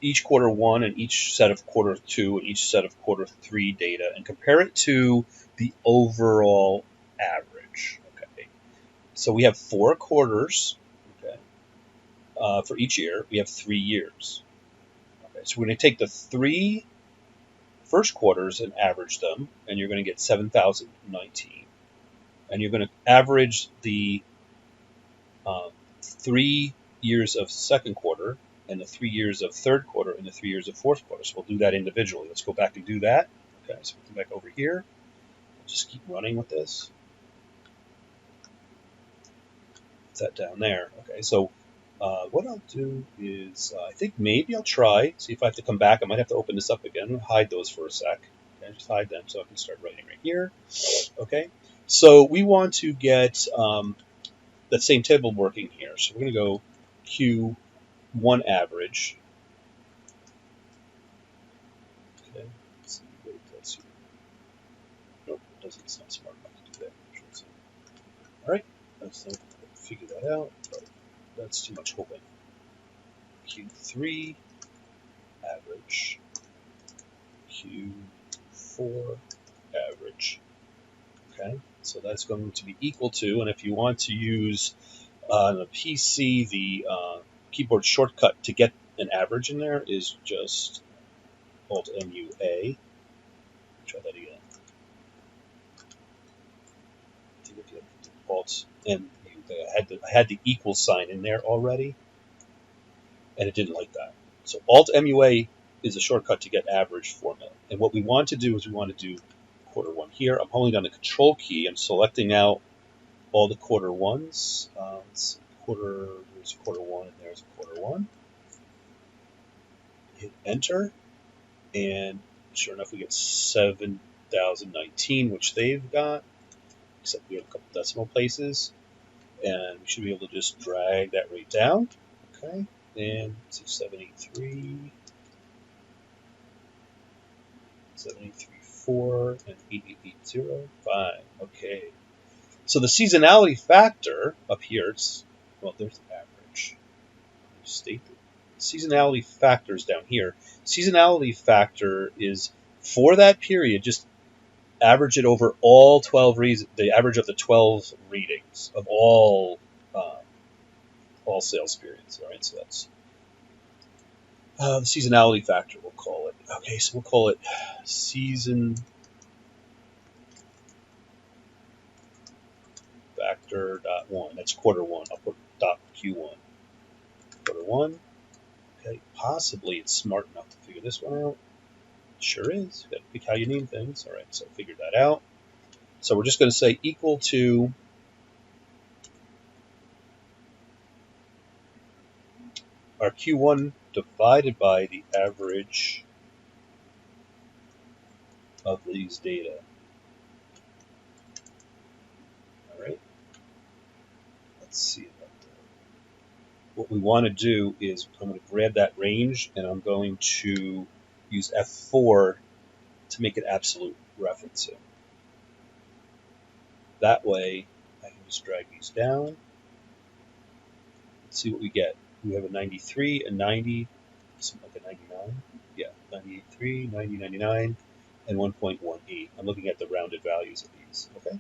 each quarter one and each set of quarter two and each set of quarter three data and compare it to the overall average. Okay, so we have 4 quarters. Okay, for each year, we have 3 years. Okay, so we're going to take the 3 first quarters and average them, and you're going to get 7,019. And you're going to average the 3 years of second quarter and the 3 years of third quarter and the 3 years of fourth quarter. So we'll do that individually. Let's go back and do that. Okay, so we'll come back over here. We'll just keep running with this. Put that down there. Okay, so what I'll do is I think maybe I'll try, see if I have to come back. I might have to open this up again. Hide those for a sec. Okay, just hide them so I can start writing right here. Okay, so we want to get that same table working here. So we're going to go Q1 average. Okay, let's see what it does here. Nope, it doesn't. It's not smart enough to do that. All right, let's figure that out. But that's too much hoping. Q3 average. Q4 average. Okay, so that's going to be equal to, and if you want to use on a PC, the keyboard shortcut to get an average in there is just Alt MUA. Try that again. Alt MUA. I had the equal sign in there already, and it didn't like that. So Alt MUA is a shortcut to get average formula. And what we want to do is we want to do quarter one here. I'm holding down the control key. I'm selecting out all the quarter ones. There's a quarter one, and there's a quarter one. Hit enter, and sure enough, we get 7,019, which they've got, except we have a couple decimal places. And we should be able to just drag that right down. Okay, and 783, 783.4, and 8880. Fine. Okay. So the seasonality factor up here, there's the average. State the seasonality factors down here. Seasonality factor is for that period, just average it over all 12 reasons, the average of the 12 readings of all sales periods. All right, so that's the seasonality factor, we'll call it. Okay, so we'll call it season factor .1. That's quarter one. I'll put .Q1. Quarter one. Okay, possibly it's smart enough to figure this one out. It sure is. You got to pick how you name things. All right, so figure that out. So we're just going to say equal to our Q1 divided by the average of these data. All right. Let's see about that. What we want to do is I'm going to grab that range and I'm going to use F4 to make it absolute referencing. That way I can just drag these down. Let's see what we get. We have a 93, a 90, something like a 99. Yeah, 93, 90, 99, and 1.18. I'm looking at the rounded values of these. Okay.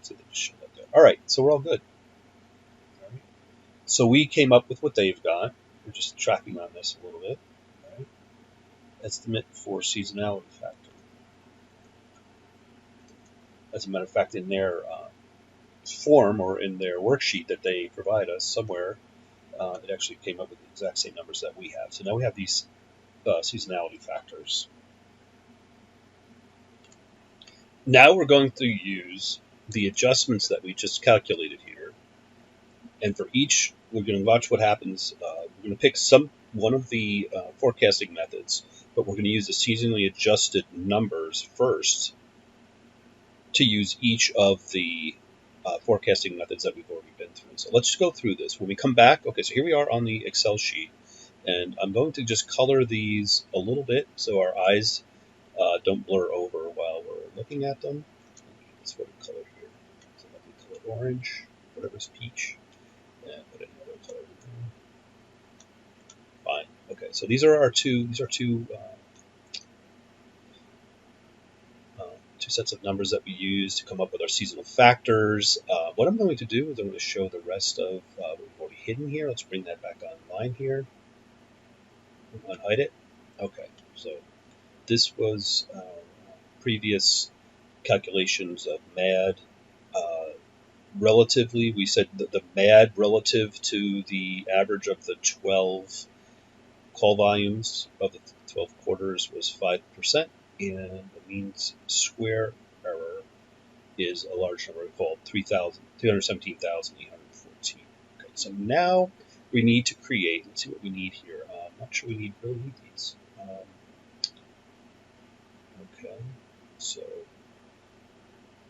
So they just show that there. All right, so we're all good. All right. So we came up with what they've got. We're just tracking on this a little bit. All right. Estimate for seasonality factor. As a matter of fact, in their form or in their worksheet that they provide us somewhere, it actually came up with the exact same numbers that we have. So now we have these seasonality factors. Now we're going to use the adjustments that we just calculated here. And for each, we're going to watch what happens. We're going to pick one of the forecasting methods, but we're going to use the seasonally adjusted numbers first to use each of the forecasting methods that we've already been through. So let's just go through this. When we come back, okay, so here we are on the Excel sheet, and I'm going to just color these a little bit so our eyes don't blur over while we're looking at them. That's what we color here. So let me color orange, whatever's peach, and put another color in there. Fine. Okay, so these are our two sets of numbers that we use to come up with our seasonal factors. What I'm going to do is I'm going to show the rest of what we've already hidden here. Let's bring that back online here. Unhide it. Okay, so this was previous calculations of MAD. Relatively, we said that the MAD relative to the average of the 12 call volumes of the 12 quarters was 5%, and the mean square error is a large number called 317,814. Okay, so now we need to create, let's see what we need here. I'm not sure we really need these. Okay, so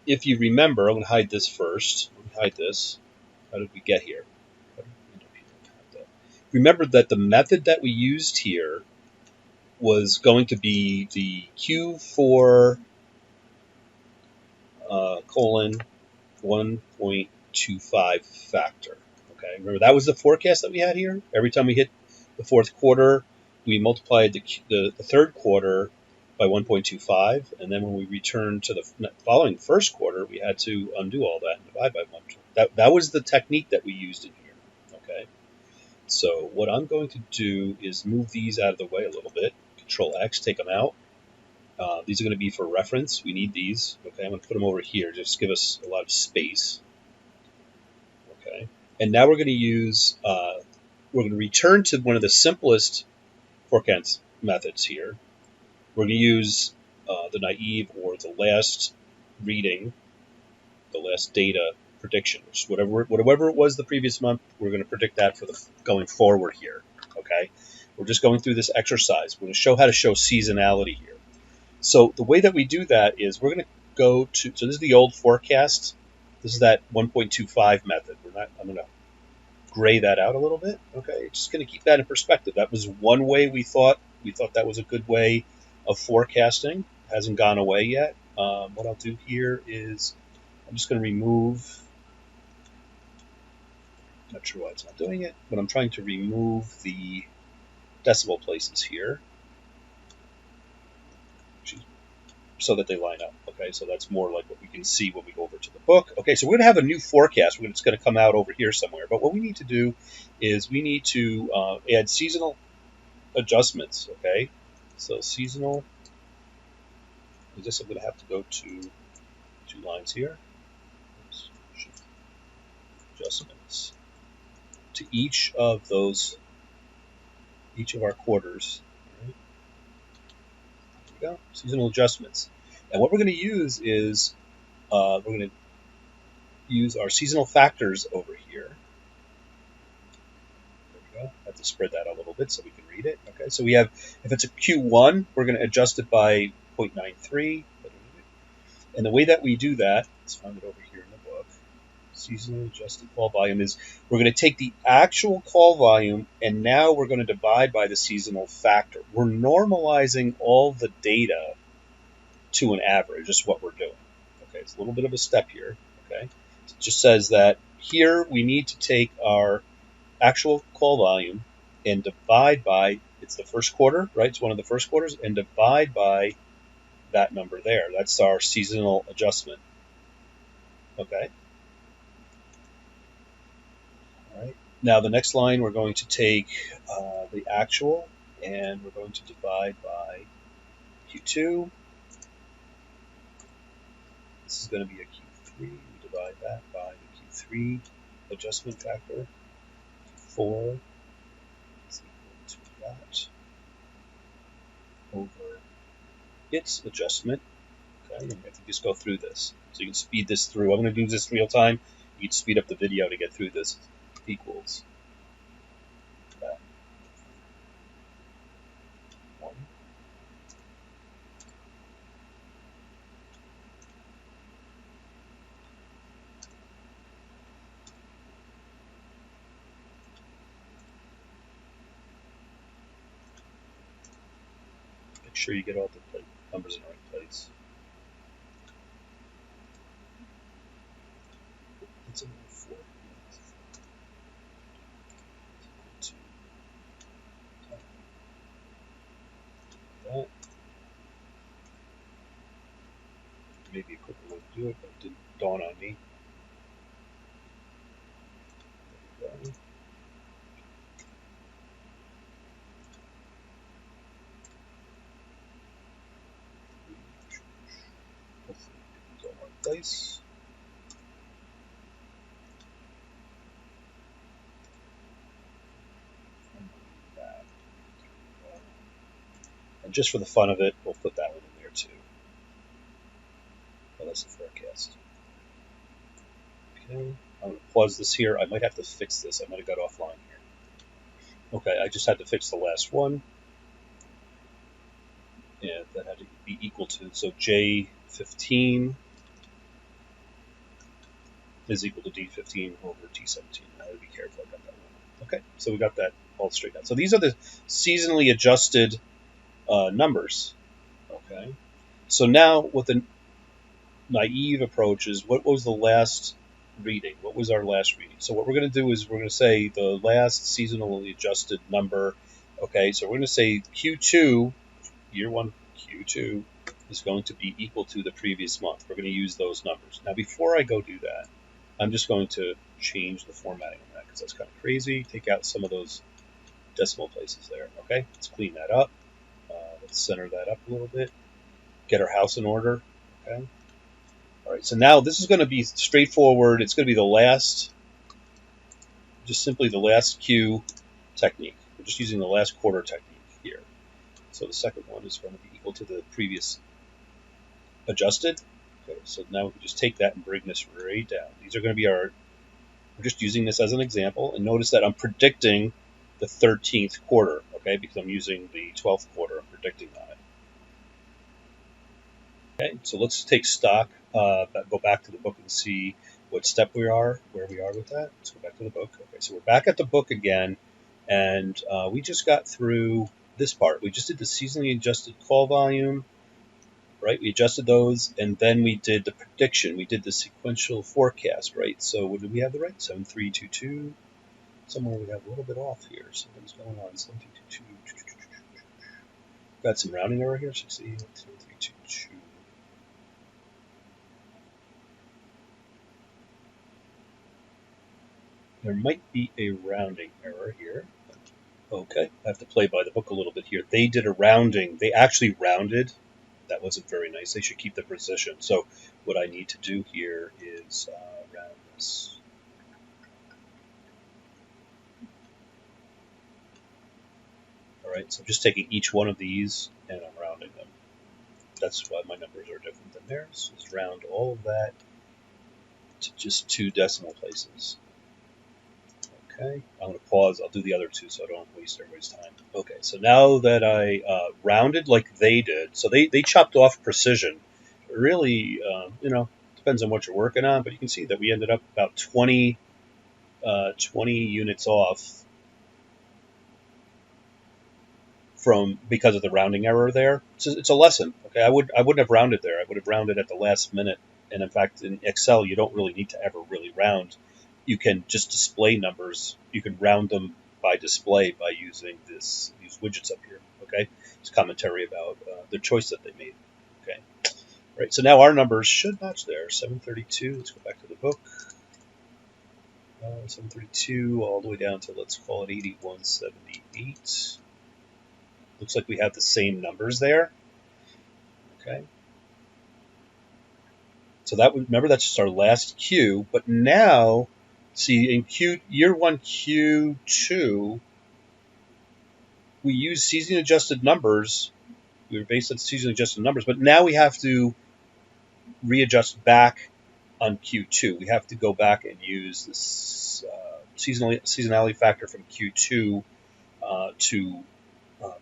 if you remember, I'm going to hide this first. Let me hide this. How did we get here? Remember that the method that we used here was going to be the Q4 colon 1.25 factor. Okay, remember that was the forecast that we had here. Every time we hit the fourth quarter, we multiplied the third quarter by 1.25, and then when we returned to the following first quarter, we had to undo all that and divide by 1. That was the technique that we used in here. Okay, so what I'm going to do is move these out of the way a little bit. Control X, take them out. These are going to be for reference. We need these. Okay, I'm going to put them over here. Just give us a lot of space. Okay, and now we're going to use. We're going to return to one of the simplest forecast methods here. We're going to use the naive or the last reading, the last data prediction, which is whatever it was the previous month. We're going to predict that for the going forward here. Okay, we're just going through this exercise. We're going to show how to show seasonality here. So the way that we do that is we're going to go to. So this is the old forecast. This is that 1.25 method. I'm going to gray that out a little bit. Okay, just going to keep that in perspective. That was one way we thought that was a good way of forecasting. Hasn't gone away yet. What I'll do here is I'm just going to remove. Not sure why it's not doing it, but I'm trying to remove the decimal places here so that they line up. Okay, so that's more like what we can see when we go over to the book. Okay, so we're going to have a new forecast. It's going to come out over here somewhere. But what we need to do is we need to add seasonal adjustments. Okay, so seasonal. I guess I'm going to have to go to 2 lines here. Oops. Adjustments to each of our quarters. Right. There we go. Seasonal adjustments. And what we're going to use is we're going to use our seasonal factors over here. There we go. have to spread that a little bit so we can read it. Okay, so we have, if it's a Q1, we're going to adjust it by 0.93. And the way that we do that, let's find it over here in the book, seasonally adjusted call volume, is we're going to take the actual call volume and now we're going to divide by the seasonal factor. We're normalizing all the data to an average, is what we're doing. Okay, it's a little bit of a step here. Okay, it just says that here we need to take our actual call volume and divide by, it's the first quarter, right? It's one of the first quarters, and divide by that number there. That's our seasonal adjustment. Okay. All right. Now the next line, we're going to take the actual and we're going to divide by Q2. This is going to be a Q3. We divide that by the Q3 adjustment factor. 4 is equal to that over its adjustment. Okay, and we have to just go through this. So you can speed this through. I'm going to do this real time. You can speed up the video to get through this. Equals that 1. Make sure you get all the numbers in the right place. It's a 4. That. Maybe a quicker way to do it, but it didn't dawn on me. There we go. Hopefully it's all in the right place. And just for the fun of it, we'll put that one in there too. Well, that's the forecast. Okay, I'm going to pause this here. I might have to fix this. I might have got offline here. Okay, I just had to fix the last one. And that had to be equal to, so J15 is equal to D15 over T17. I have to be careful I got that one. Okay, so we got that all straight out. So these are the seasonally adjusted numbers. Okay, so now with the naive approach is, what was the last reading? What was our last reading? So what we're going to do is we're going to say the last seasonally adjusted number. Okay, so we're going to say Q2, year 1 Q2 is going to be equal to the previous month. We're going to use those numbers. Now before I go do that, I'm just going to change the formatting on that because that's kind of crazy. Take out some of those decimal places there. Okay, let's clean that up. Let's center that up a little bit. Get our house in order. Okay. All right, so now this is going to be straightforward. It's going to be the last, just simply the last Q technique. We're just using the last quarter technique here. So the second one is going to be equal to the previous adjusted. Okay, so now we can just take that and bring this right down. These are going to be our, we're just using this as an example. And notice that I'm predicting the 13th quarter, okay, because I'm using the 12th quarter. I'm predicting on it. Okay, so let's take stock, go back to the book and see what step we are, where we are with that. Let's go back to the book. Okay, so we're back at the book again, and we just got through this part. We just did the seasonally adjusted call volume, right? We adjusted those, and then we did the prediction. We did the sequential forecast, right? So what did we have the right? 7322. Somewhere we have a little bit off here. Something's going on. 7322. Got some rounding error here. 7322. There might be a rounding error here. Okay, I have to play by the book a little bit here. They did a rounding. They actually rounded. That wasn't very nice. They should keep the precision. So what I need to do here is round this. All right, so I'm just taking each one of these and I'm rounding them. That's why my numbers are different than theirs. Let's round all of that to just 2 decimal places. Okay, I'm going to pause. I'll do the other two so I don't waste everybody's time. Okay, so now that I rounded like they did, so they chopped off precision. Really, depends on what you're working on, but you can see that we ended up about 20 units off from because of the rounding error there. It's a lesson. Okay, I wouldn't have rounded there. I would have rounded at the last minute. And in fact, in Excel, you don't really need to ever really round. You can just display numbers. You can round them by display by using these widgets up here. Okay, it's commentary about the choice that they made. Okay, right. So now our numbers should match there. 732. Let's go back to the book. 732 all the way down to, let's call it 8178. Looks like we have the same numbers there. Okay. So remember that's just our last Q, but now, see, in year one Q2, we use season adjusted numbers. We were based on season adjusted numbers, but now we have to readjust back on Q2. We have to go back and use this seasonality factor from Q2 to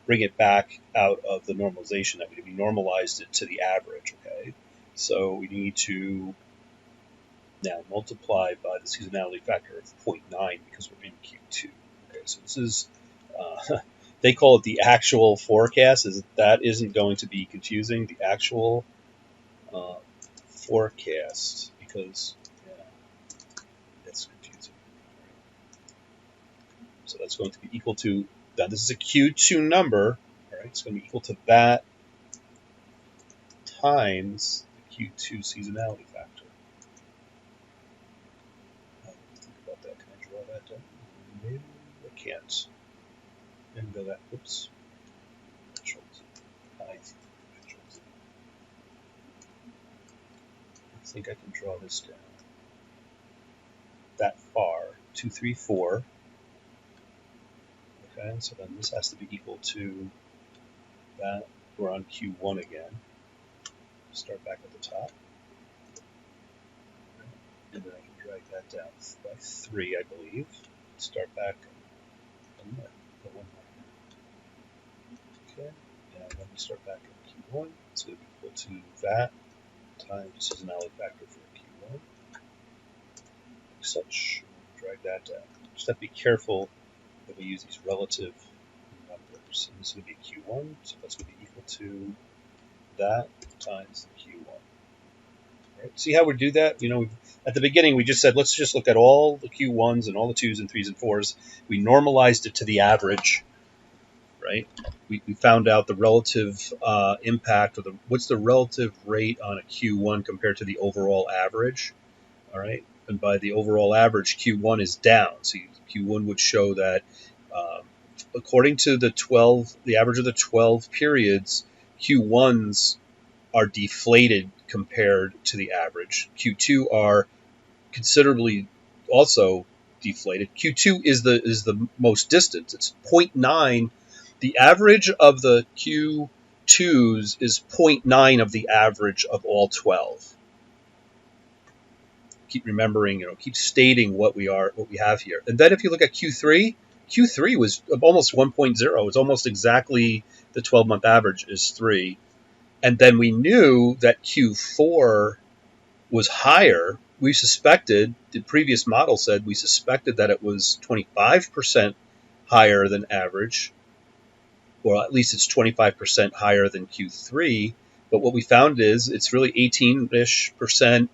bring it back out of the normalization that we normalized it to the average. Okay, so we need to now multiply by the seasonality factor of 0.9 because we're in Q2. Okay, so this is they call it the actual forecast. That isn't going to be confusing. The actual forecast, because that's confusing. So that's going to be equal to, now this is a Q2 number, all right? It's going to be equal to that times the Q2 seasonality factor. Think about that. Can I draw that down? Maybe I can't. And go that. Oops. I think I can draw this down that far. 2, 3, 4. Okay, so then this has to be equal to that. We're on Q1 again. Start back at the top. And then I can drag that down by 3, I believe. Start back. Okay, and then we start back at Q1. It's going to be equal to that times seasonality factor for Q1. Like such. Drag that down. Just have to be careful that we use these relative numbers. And this is going to be Q1, so that's going to be equal to that times the Q1. Right? See how we do that? At the beginning we just said let's just look at all the Q1s and all the 2s and 3s and 4s. We normalized it to the average, right? We found out the relative impact, or what's the relative rate on a Q1 compared to the overall average, all right? And by the overall average, Q1 is down. So Q1 would show that according to the average of the 12 periods, Q1s are deflated compared to the average. Q2 are considerably also deflated. Q2 is the most distant. It's 0.9. The average of the Q2s is 0.9 of the average of all 12. Keep remembering, keep stating what we have here. And then if you look at Q3 was almost 1.0. It's almost exactly the 12-month average is 3. And then we knew that Q4 was higher. We suspected, the previous model said we suspected that it was 25% higher than average, or at least it's 25% higher than Q3. But what we found is it's really 18-ish%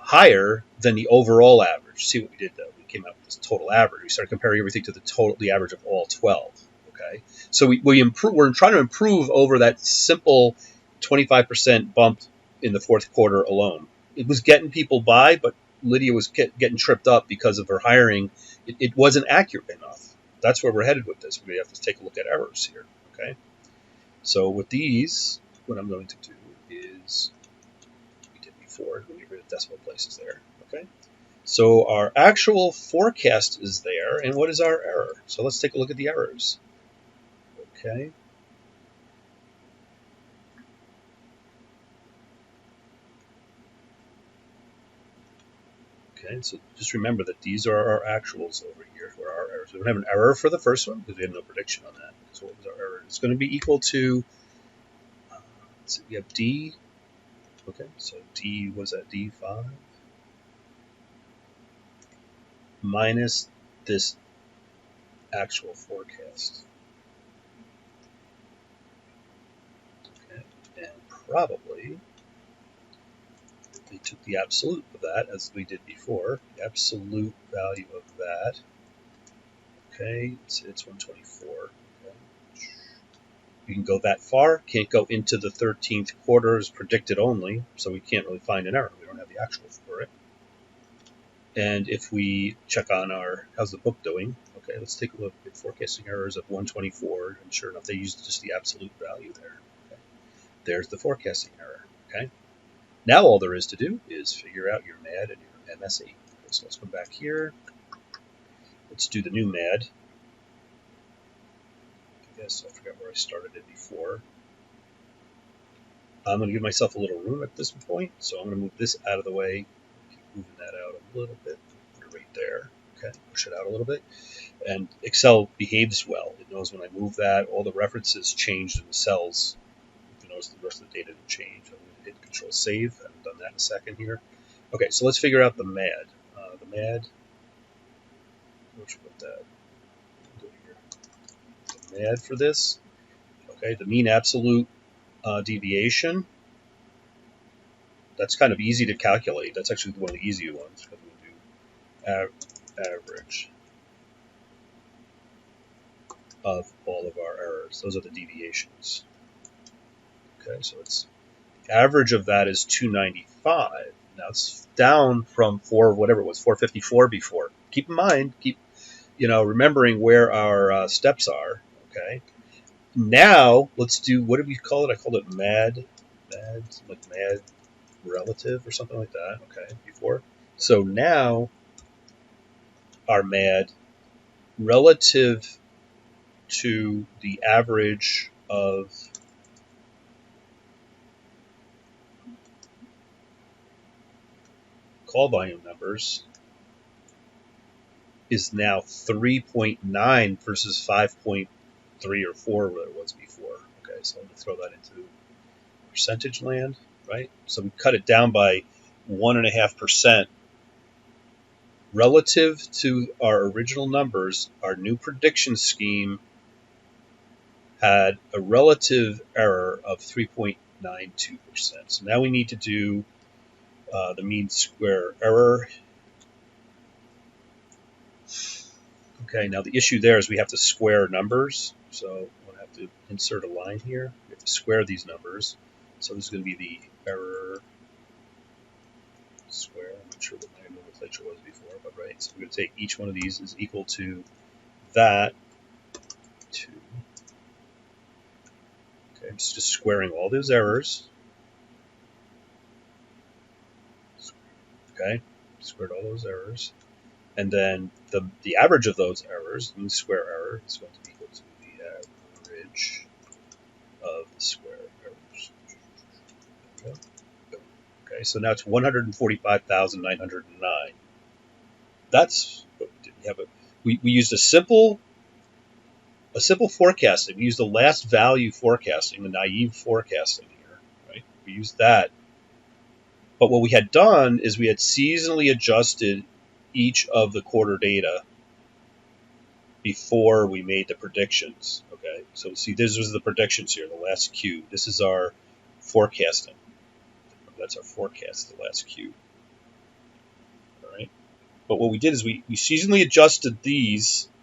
higher than the overall average. See what we did though? We came out with this total average. We started comparing everything to the average of all 12. Okay, so we're trying to improve over that simple 25% bump in the fourth quarter alone. It was getting people by, but Lydia was getting tripped up because of her hiring. It wasn't accurate enough. That's where we're headed with this. We have to take a look at errors here. Okay, so with these, what I'm going to do is, we did before, we get rid of decimal places there. Okay, so our actual forecast is there, and what is our error? So let's take a look at the errors. Okay. Okay, so just remember that these are our actuals over here for our errors. We don't have an error for the first one because we had no prediction on that. So what was our error? It's going to be equal to, let's see, we have D. Okay, so D was at D5 minus this actual forecast. Okay, and probably we took the absolute of that as we did before, the absolute value of that. Okay, it's 124. Okay. You can go that far, can't go into the 13th quarter as predicted only, so we can't really find an error. We don't have the actual for it. And if we check on our, how's the book doing? Okay, let's take a look at forecasting errors of 124, and sure enough, they used just the absolute value there. Okay. There's the forecasting error. Okay. Now all there is to do is figure out your MAD and your MSE. Okay, so let's come back here. Let's do the new MAD. I guess I forgot where I started it before. I'm going to give myself a little room at this point, so I'm going to move this out of the way. Keep moving that out a little bit. Put it right there. Okay, push it out a little bit. And Excel behaves well. It knows when I move that, all the references changed in the cells. You notice the rest of the data didn't change. I'm going to hit Control Save. I haven't done that in a second here. Okay, so let's figure out the MAD. The MAD, where should we put that? Go here. The MAD for this. Okay, the mean absolute deviation. That's kind of easy to calculate. That's actually one of the easier ones because we do average of all of our errors. Those are the deviations. Okay, so it's average of that is 295. Now it's down from whatever it was, 454 before. Keep in mind, keep remembering where our steps are. Okay. Now let's do, what did we call it? I called it MAD relative or something like that. Okay, before. So now our MAD relative to the average of call volume numbers is now 3.9 versus 5.3 or 4 where it was before. Okay, so I'm going to throw that into percentage land, right? So we cut it down by 1.5%. Relative to our original numbers, our new prediction scheme had a relative error of 3.92%. So now we need to do the mean square error. Okay, now the issue there is we have to square numbers. So I'm going to have to insert a line here. We have to square these numbers. So this is going to be the error square. I'm not sure what my nomenclature was before, but right. So we're going to take each one of these is equal to that. Okay, I'm just squaring all those errors. Okay, squared all those errors. And then the average of those errors, mean square error, is going to be equal to the average of the square errors. Okay, so now it's 145,909. That's what we did. We used a simple forecasting. We used the last value forecasting, the naive forecasting here, right? We used that. But what we had done is we had seasonally adjusted each of the quarter data before we made the predictions. Okay, so see, this was the predictions here, the last Q. This is our forecasting. That's our forecast, the last Q. All right. But what we did is we seasonally adjusted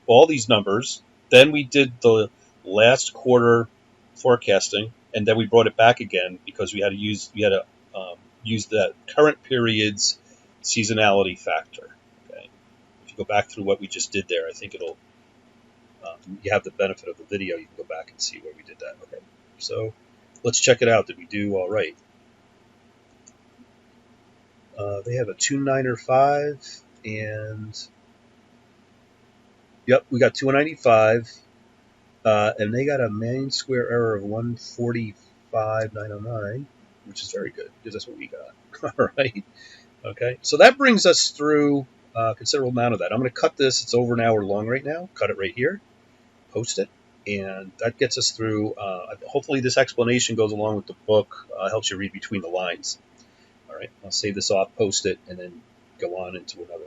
all these numbers. Then we did the last quarter forecasting, and then we brought it back again because we had to use the current period's seasonality factor. Okay. If you go back through what we just did there, I think it'll. You have the benefit of the video. You can go back and see where we did that. Okay. So let's check it out. Did we do all right? They have a 295 and yep, we got 295, and they got a mean square error of 145,909, which is very good because that's what we got. All right. Okay, so that brings us through a considerable amount of that. I'm going to cut this. It's over an hour long right now. Cut it right here, post it, and that gets us through. Hopefully this explanation goes along with the book, helps you read between the lines. All right, I'll save this off, post it, and then go on into another